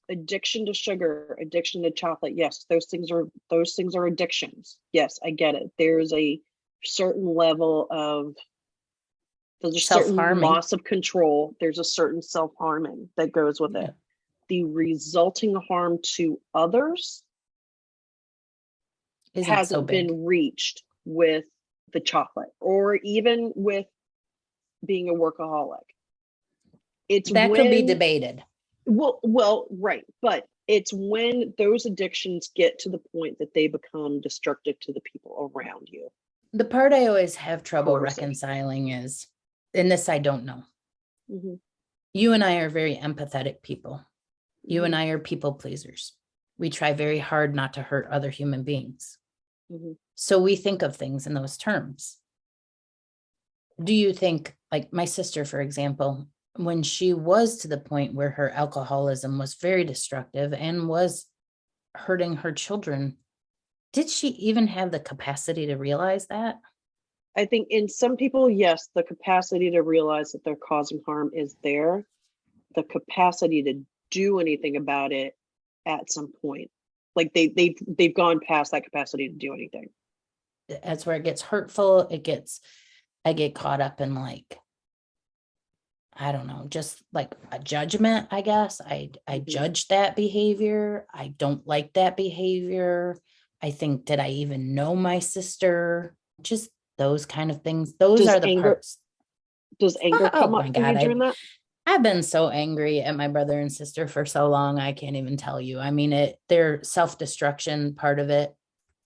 addiction to sugar, addiction to chocolate. Yes, those things are addictions. Yes, I get it. There's a certain level of there's a certain loss of control. There's a certain self-harming that goes with it. The resulting harm to others hasn't been reached with the chocolate, or even with being a workaholic. That could be debated. Well, right. But it's when those addictions get to the point that they become destructive to the people around you. The part I always have trouble reconciling is, and this I don't know. Mm-hmm. You and I are very empathetic people. You and I are people pleasers. We try very hard not to hurt other human beings. Mm-hmm. So we think of things in those terms. Do you think, like my sister, for example, when she was to the point where her alcoholism was very destructive and was hurting her children, did she even have the capacity to realize that? I think in some people, yes, the capacity to realize that they're causing harm is there. The capacity to do anything about it at some point, like they've gone past that capacity to do anything. That's where it gets hurtful. I get caught up in, like, I don't know, just like a judgment, I guess. I judge that behavior. I don't like that behavior. I think, did I even know my sister? Just those kind of things. Those are the parts. Does anger come up when you're doing that? I've been so angry at my brother and sister for so long, I can't even tell you. I mean, their self-destruction part of it,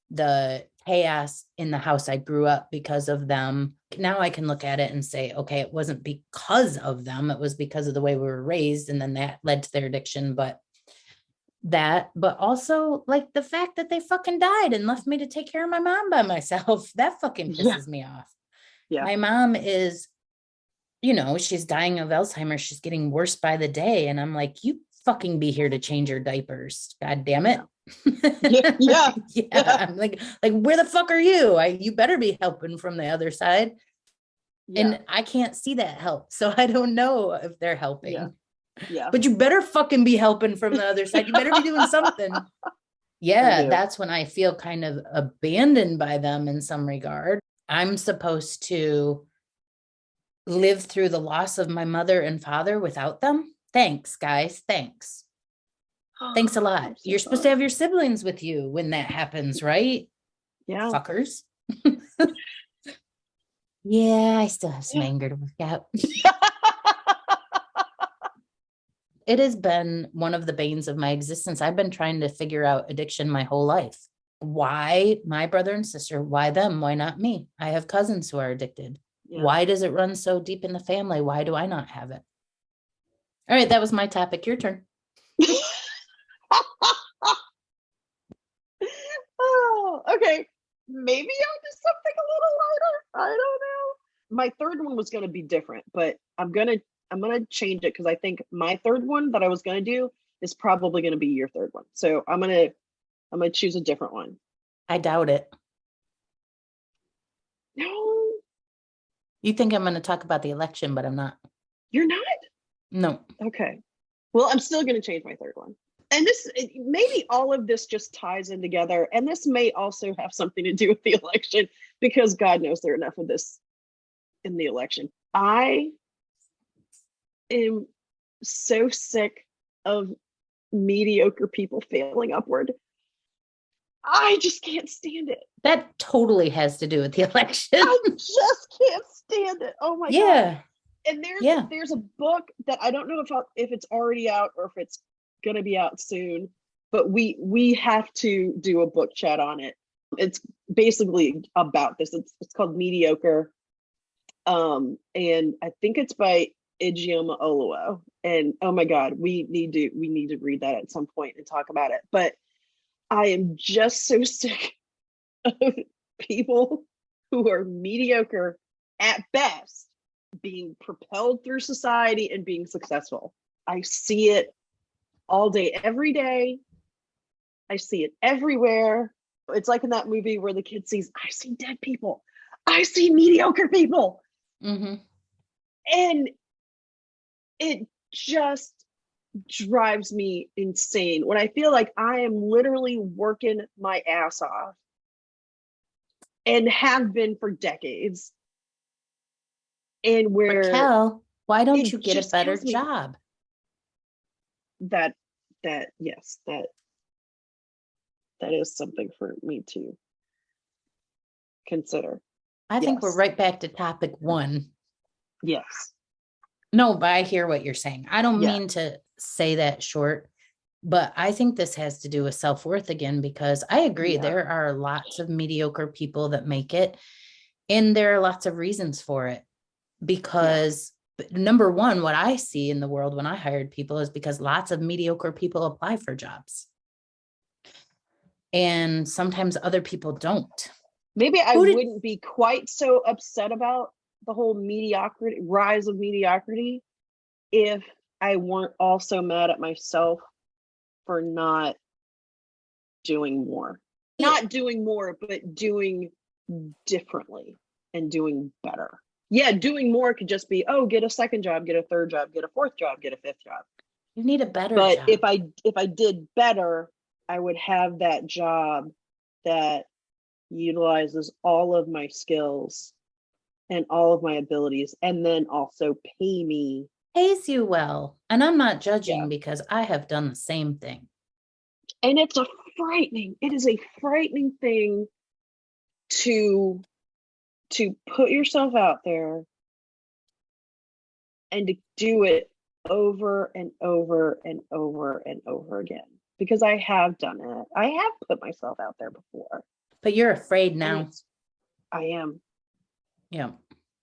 the chaos in the house I grew up because of them. Now I can look at it and say, okay, it wasn't because of them. It was because of the way we were raised. And then that led to their addiction. But also, like, the fact that they fucking died and left me to take care of my mom by myself, that fucking pisses me off. Yeah. My mom is, she's dying of Alzheimer's. She's getting worse by the day. And I'm like, you fucking be here to change your diapers. God damn it. Yeah. I'm like, where the fuck are you? You better be helping from the other side. And I can't see that help. So I don't know if they're helping. Yeah. But you better fucking be helping from the other side. You better be doing something. Yeah. That's when I feel kind of abandoned by them in some regard. I'm supposed to live through the loss of my mother and father without them. Thanks, guys. Thanks. Thanks a I'm lot. so You're supposed to sorry. have your siblings with you when that happens, right? Yeah. Fuckers. Yeah, I still have some Yeah. anger to work out. It has been one of the banes of my existence. I've been trying to figure out addiction my whole life. Why my brother and sister? Why them? Why not me? I have cousins who are addicted. Yeah. Why does it run so deep in the family? Why do I not have it? All right, that was my topic. Your turn. Oh, okay. Maybe I'll do something a little lighter. I don't know. My third one was gonna be different, but I'm gonna change it because I think my third one that I was gonna do is probably gonna be your third one. So I'm gonna choose a different one. I doubt it. No, You think I'm going to talk about the election, but I'm not. you're not? No. Okay. Well, I'm still gonna change my third one. And maybe all of this just ties in together. And this may also have something to do with the election because God knows there are enough of this in the election. I am so sick of mediocre people failing upward. I just can't stand it. That totally has to do with the election. I just can't stand it. Oh my God. Yeah. And there's a book that I don't know if it's already out or if it's going to be out soon, but we have to do a book chat on it. It's basically about this. It's called Mediocre. And I think it's by Ijeoma Oluo. And oh my God, we need to read that at some point and talk about it. But I am just so sick of people who are mediocre at best being propelled through society and being successful. I see it all day, every day. I see it everywhere. It's like in that movie where the kid sees, I see dead people. I see mediocre people. Mm-hmm. And it just drives me insane when I feel like I am literally working my ass off and have been for decades. And where Raquel, why don't it you get a just better kills me. job? Yes, that is something for me to consider. I think we're Yes. right back to topic one. Yes. No, but I hear what you're saying. I don't Yeah. mean to say that short, but I think this has to do with self-worth again, because I agree Yeah. there are lots of mediocre people that make it, and there are lots of reasons for it. Because number one, what I see in the world when I hired people is because lots of mediocre people apply for jobs. And sometimes other people don't. Maybe I wouldn't be quite so upset about the whole rise of mediocrity if I weren't also mad at myself for not doing more. Not doing more, but doing differently and doing better. Yeah, doing more could just be, oh, get a second job, get a third job, get a fourth job, get a fifth job. You need a better job. But if I did better, I would have that job that utilizes all of my skills and all of my abilities, and then also pays you well. And I'm not judging because I have done the same thing. And it is a frightening thing to put yourself out there and to do it over and over and over and over again. Because I have done it. I have put myself out there before. But you're afraid now. I am. Yeah.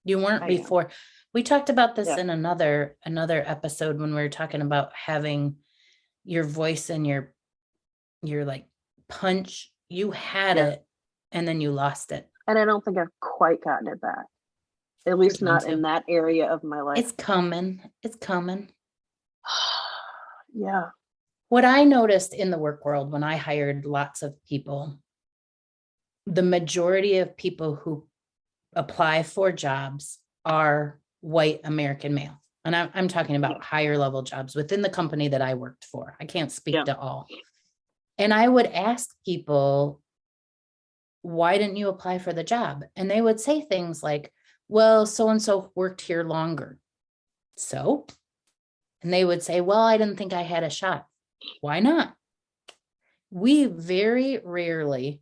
You weren't before. We talked about this in another episode when we were talking about having your voice and your like punch. You had it and then you lost it. And I don't think I've quite gotten it back. At least not in that area of my life. It's coming. It's coming. Yeah. What I noticed in the work world when I hired lots of people, the majority of people who apply for jobs are white American male. And I'm talking about higher level jobs within the company that I worked for. I can't speak to all. And I would ask people, why didn't you apply for the job? And they would say things like, well, so-and-so worked here longer. So, and they would say, well, I didn't think I had a shot. Why not? We very rarely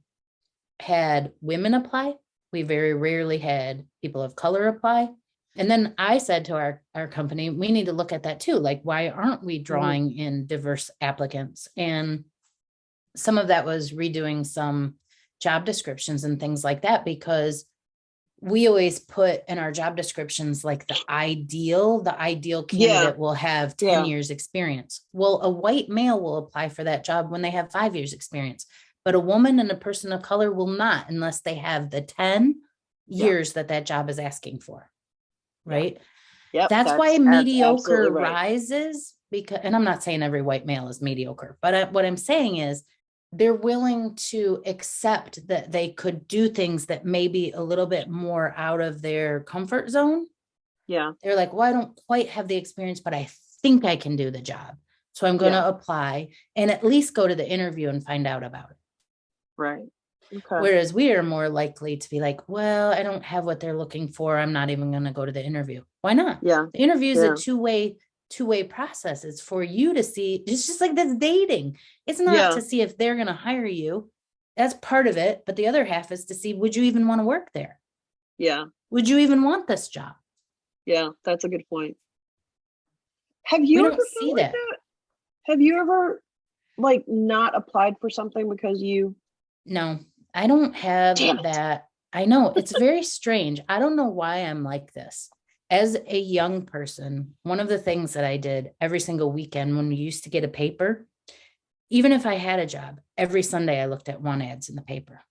had women apply. We very rarely had people of color apply. And then I said to our company, we need to look at that too. Like, why aren't we drawing in diverse applicants? And some of that was redoing some job descriptions and things like that, because we always put in our job descriptions, like the ideal candidate will have 10 years experience. Well, a white male will apply for that job when they have 5 years experience, but a woman and a person of color will not unless they have the 10 years that job is asking for. Right. Yep, That's why mediocre right. rises, because, and I'm not saying every white male is mediocre, but what I'm saying is they're willing to accept that they could do things that may be a little bit more out of their comfort zone. Yeah. They're like, well, I don't quite have the experience, but I think I can do the job. So I'm going to apply and at least go to the interview and find out about it. Right. Okay. Whereas we are more likely to be like, well, I don't have what they're looking for. I'm not even going to go to the interview. Why not? Yeah. The interview is a two-way process. It's for you to see. It's just like this dating. It's not to see if they're going to hire you. That's part of it. But the other half is to see, would you even want to work there? Yeah. Would you even want this job? Yeah, that's a good point. Have you ever felt like that? Have you ever like not applied for something because you? No, I don't have that. I know it's very strange. I don't know why I'm like this. As a young person, one of the things that I did every single weekend when we used to get a paper, even if I had a job, every Sunday I looked at want ads in the paper.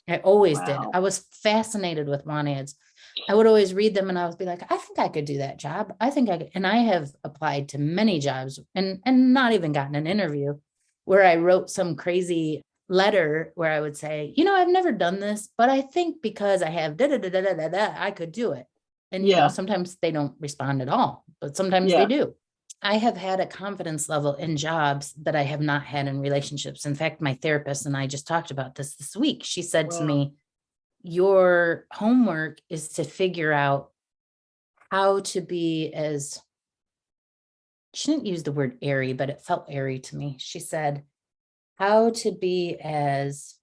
I always did. I was fascinated with want ads. I would always read them and I would be like, I think I could do that job. I think I could. And I have applied to many jobs and not even gotten an interview where I wrote some crazy letter where I would say, I've never done this, but I think because I have I could do it. And, sometimes they don't respond at all, but sometimes they do. I have had a confidence level in jobs that I have not had in relationships. In fact, my therapist and I just talked about this week. She said to me, your homework is to figure out how to be as, she didn't use the word airy, but it felt airy to me. She said, how to be as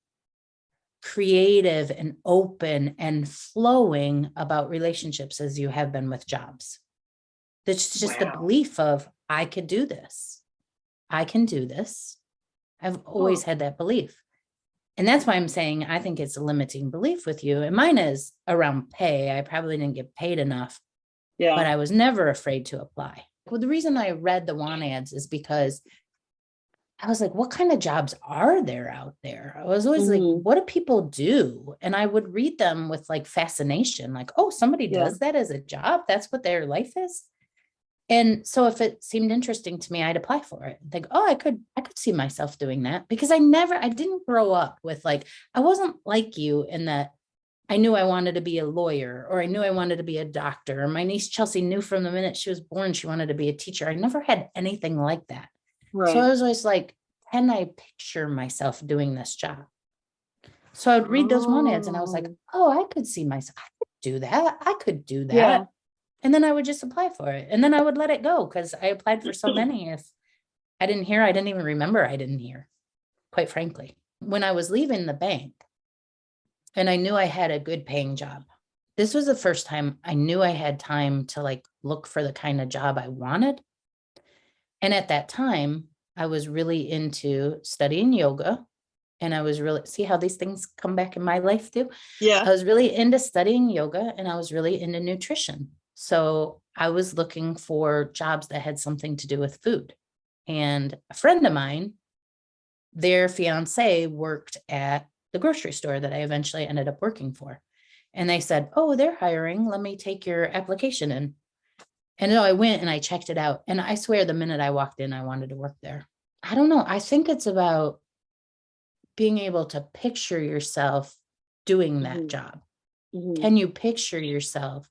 creative and open and flowing about relationships as you have been with jobs. That's just the belief of, I could do this. I can do this. I've always had that belief. And that's why I'm saying, I think it's a limiting belief with you. And mine is around pay. I probably didn't get paid enough, but I was never afraid to apply. Well, the reason I read the want ads is because I was like, what kind of jobs are there out there? I was always like, what do people do? And I would read them with like fascination, like, oh, somebody does that as a job. That's what their life is. And so if it seemed interesting to me, I'd apply for it. Think, oh, I could see myself doing that, because I didn't grow up with like, I wasn't like you in that I knew I wanted to be a lawyer, or I knew I wanted to be a doctor, or my niece Chelsea knew from the minute she was born, she wanted to be a teacher. I never had anything like that. Right. So I was always like, can I picture myself doing this job? So I would read those want ads and I was like, oh, I could see myself. I could do that. I could do that. Yeah. And then I would just apply for it. And then I would let it go, because I applied for so many. If I didn't hear, I didn't even remember I didn't hear, quite frankly. When I was leaving the bank and I knew I had a good paying job, this was the first time I knew I had time to like look for the kind of job I wanted. And at that time, I was really into studying yoga. And I was really, see how these things come back in my life too? Yeah. I was really into studying yoga and I was really into nutrition. So I was looking for jobs that had something to do with food. And a friend of mine, their fiance worked at the grocery store that I eventually ended up working for. And they said, oh, they're hiring. Let me take your application in. And so I went and I checked it out. And I swear the minute I walked in, I wanted to work there. I don't know. I think it's about being able to picture yourself doing that job. Can you picture yourself?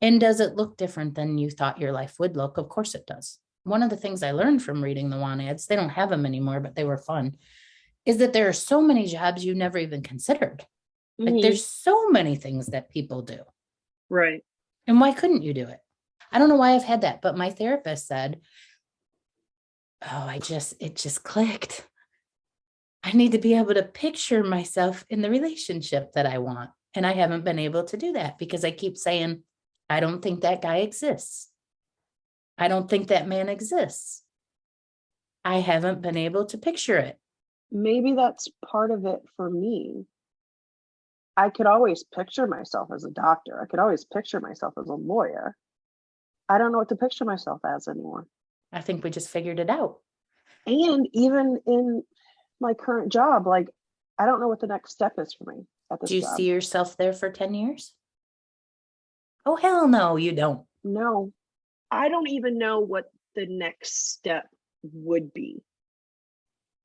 And does it look different than you thought your life would look? Of course it does. One of the things I learned from reading the want ads, they don't have them anymore, but they were fun, is that there are so many jobs you never even considered. Like there's so many things that people do. Right. And why couldn't you do it? I don't know why I've had that, but my therapist said, it just clicked. I need to be able to picture myself in the relationship that I want. And I haven't been able to do that because I keep saying, I don't think that guy exists. I don't think that man exists. I haven't been able to picture it. Maybe that's part of it for me. I could always picture myself as a doctor. I could always picture myself as a lawyer. I don't know what to picture myself as anymore. I think we just figured it out. And even in my current job, like, I don't know what the next step is for me at this Do you job. see yourself there for 10 years? Oh, hell no, you don't. No, I don't even know what the next step would be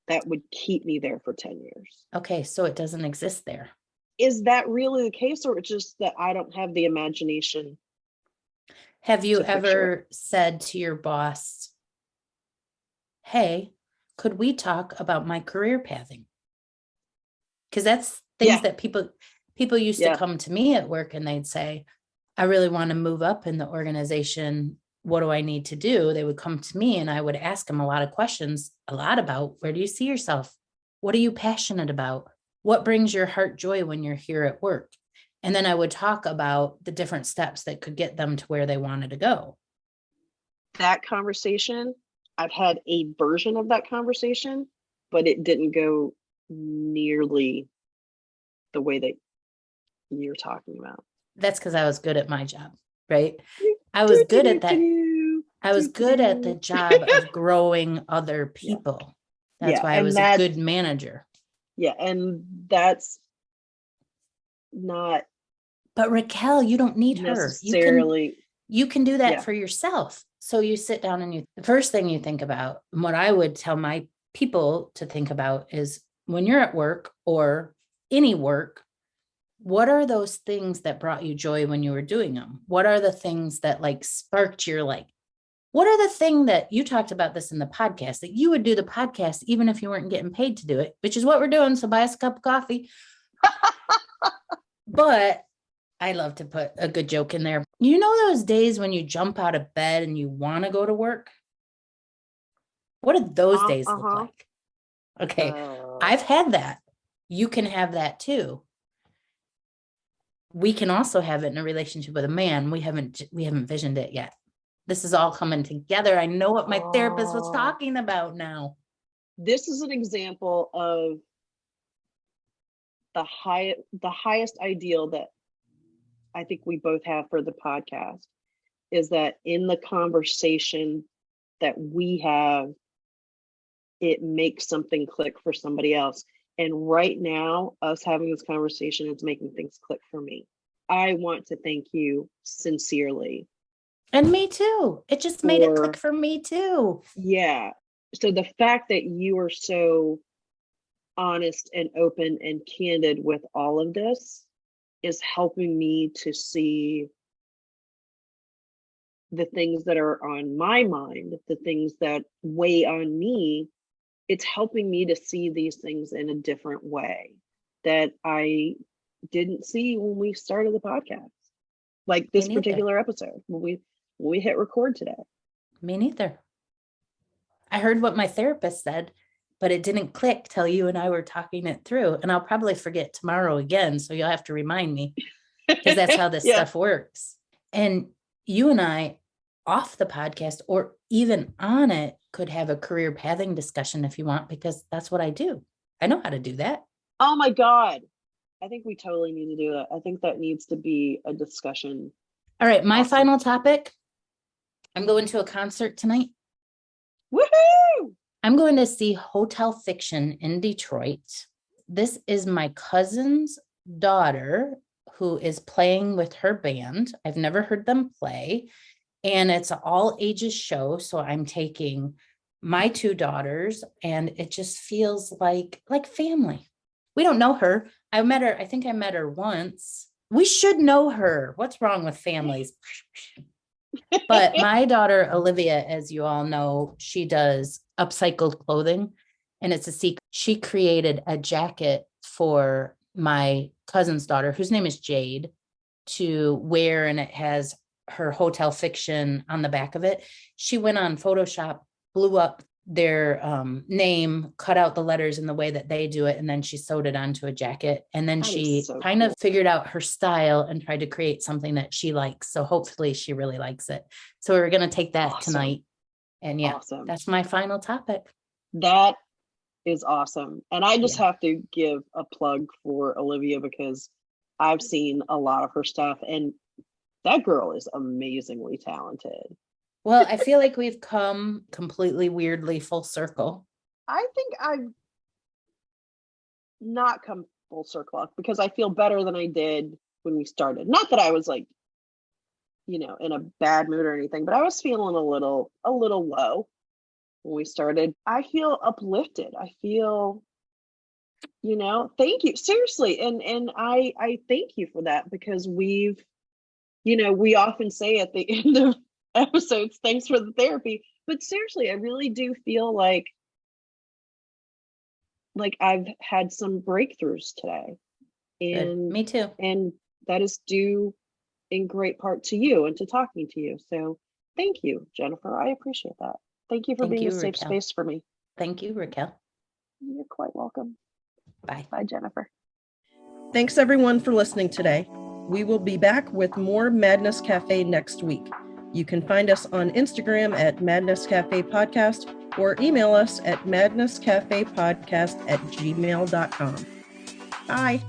that would keep me there for 10 years. Okay, so it doesn't exist there. Is that really the case, or it's just that I don't have the imagination? Have you to picture ever said to your boss, hey, could we talk about my career pathing? Because that's things Yeah. that people used to come to me at work and they'd say, I really want to move up in the organization. What do I need to do? They would come to me and I would ask them a lot of questions, a lot about where do you see yourself? What are you passionate about? What brings your heart joy when you're here at work? And then I would talk about the different steps that could get them to where they wanted to go. That conversation, I've had a version of that conversation, but it didn't go nearly the way that you're talking about. That's because I was good at my job, right? I was good at that. I was good at the job of growing other people. That's why I was a good manager. Yeah, and that's not. But Raquel, you don't need her. You can do that for yourself. So you sit down and the first thing you think about, and what I would tell my people to think about is when you're at work or any work, what are those things that brought you joy when you were doing them? What are the things that like sparked your like, what are the thing that you talked about this in the podcast that you would do the podcast even if you weren't getting paid to do it, which is what we're doing. So buy us a cup of coffee. But I love to put a good joke in there. You know those days when you jump out of bed and you want to go to work? What do those days look like? Okay, I've had that. You can have that too. We can also have it in a relationship with a man. We haven't visioned it yet. This is all coming together. I know what my therapist was talking about now. This is an example of the highest ideal that I think we both have for the podcast is that in the conversation that we have, it makes something click for somebody else. And right now, us having this conversation is making things click for me. I want to thank you sincerely. And me too. It just made it click for me too. Yeah. So the fact that you are so honest and open and candid with all of this is helping me to see the things that are on my mind, the things that weigh on me. It's helping me to see these things in a different way that I didn't see when we started the podcast. Like this particular episode, when we hit record today. Me neither. I heard what my therapist said, but it didn't click till you and I were talking it through. And I'll probably forget tomorrow again. So you'll have to remind me because that's how this stuff works. And you and I off the podcast or even on it could have a career pathing discussion if you want, because that's what I do. I know how to do that. Oh my God. I think we totally need to do that. I think that needs to be a discussion. All right. My final topic. I'm going to a concert tonight. Woohoo! I'm going to see Hotel Fiction in Detroit. This is my cousin's daughter who is playing with her band. I've never heard them play. And it's an all ages show. So I'm taking my two daughters and it just feels like family. We don't know her. I met her. I think I met her once. We should know her. What's wrong with families? But my daughter, Olivia, as you all know, she does upcycled clothing and it's a secret. She created a jacket for my cousin's daughter, whose name is Jade, to wear. And it has her Hotel Fiction on the back of it. She went on Photoshop, blew up their name, cut out the letters in the way that they do it, and then she sewed it onto a jacket. And then That she is so kind of cool. figured out her style and tried to create something that she likes. So hopefully she really likes it. So we're going to take that Awesome. tonight. And yeah, Awesome. that's my final topic. That is awesome. And I just Yeah. have to give a plug for Olivia because I've seen a lot of her stuff and that girl is amazingly talented. Well, I feel like we've come completely weirdly full circle. I think I've not come full circle because I feel better than I did when we started. Not that I was like, you know, in a bad mood or anything, but I was feeling a little low when we started. I feel uplifted. I feel, you know, thank you. Seriously. And I thank you for that because we've, you know, we often say at the end of episodes, thanks for the therapy. But seriously, I really do feel like I've had some breakthroughs today. Good. And Me too. And that is due in great part to you and to talking to you. So thank you, Jennifer. I appreciate that. Thank you for Thank being you, a safe Raquel. space for me. Thank you, Raquel. You're quite welcome. Bye. Bye, Jennifer. Thanks everyone for listening today. We will be back with more Madness Cafe next week. You can find us on Instagram at Madness Cafe Podcast or email us at madnesscafepodcast@gmail.com. Bye.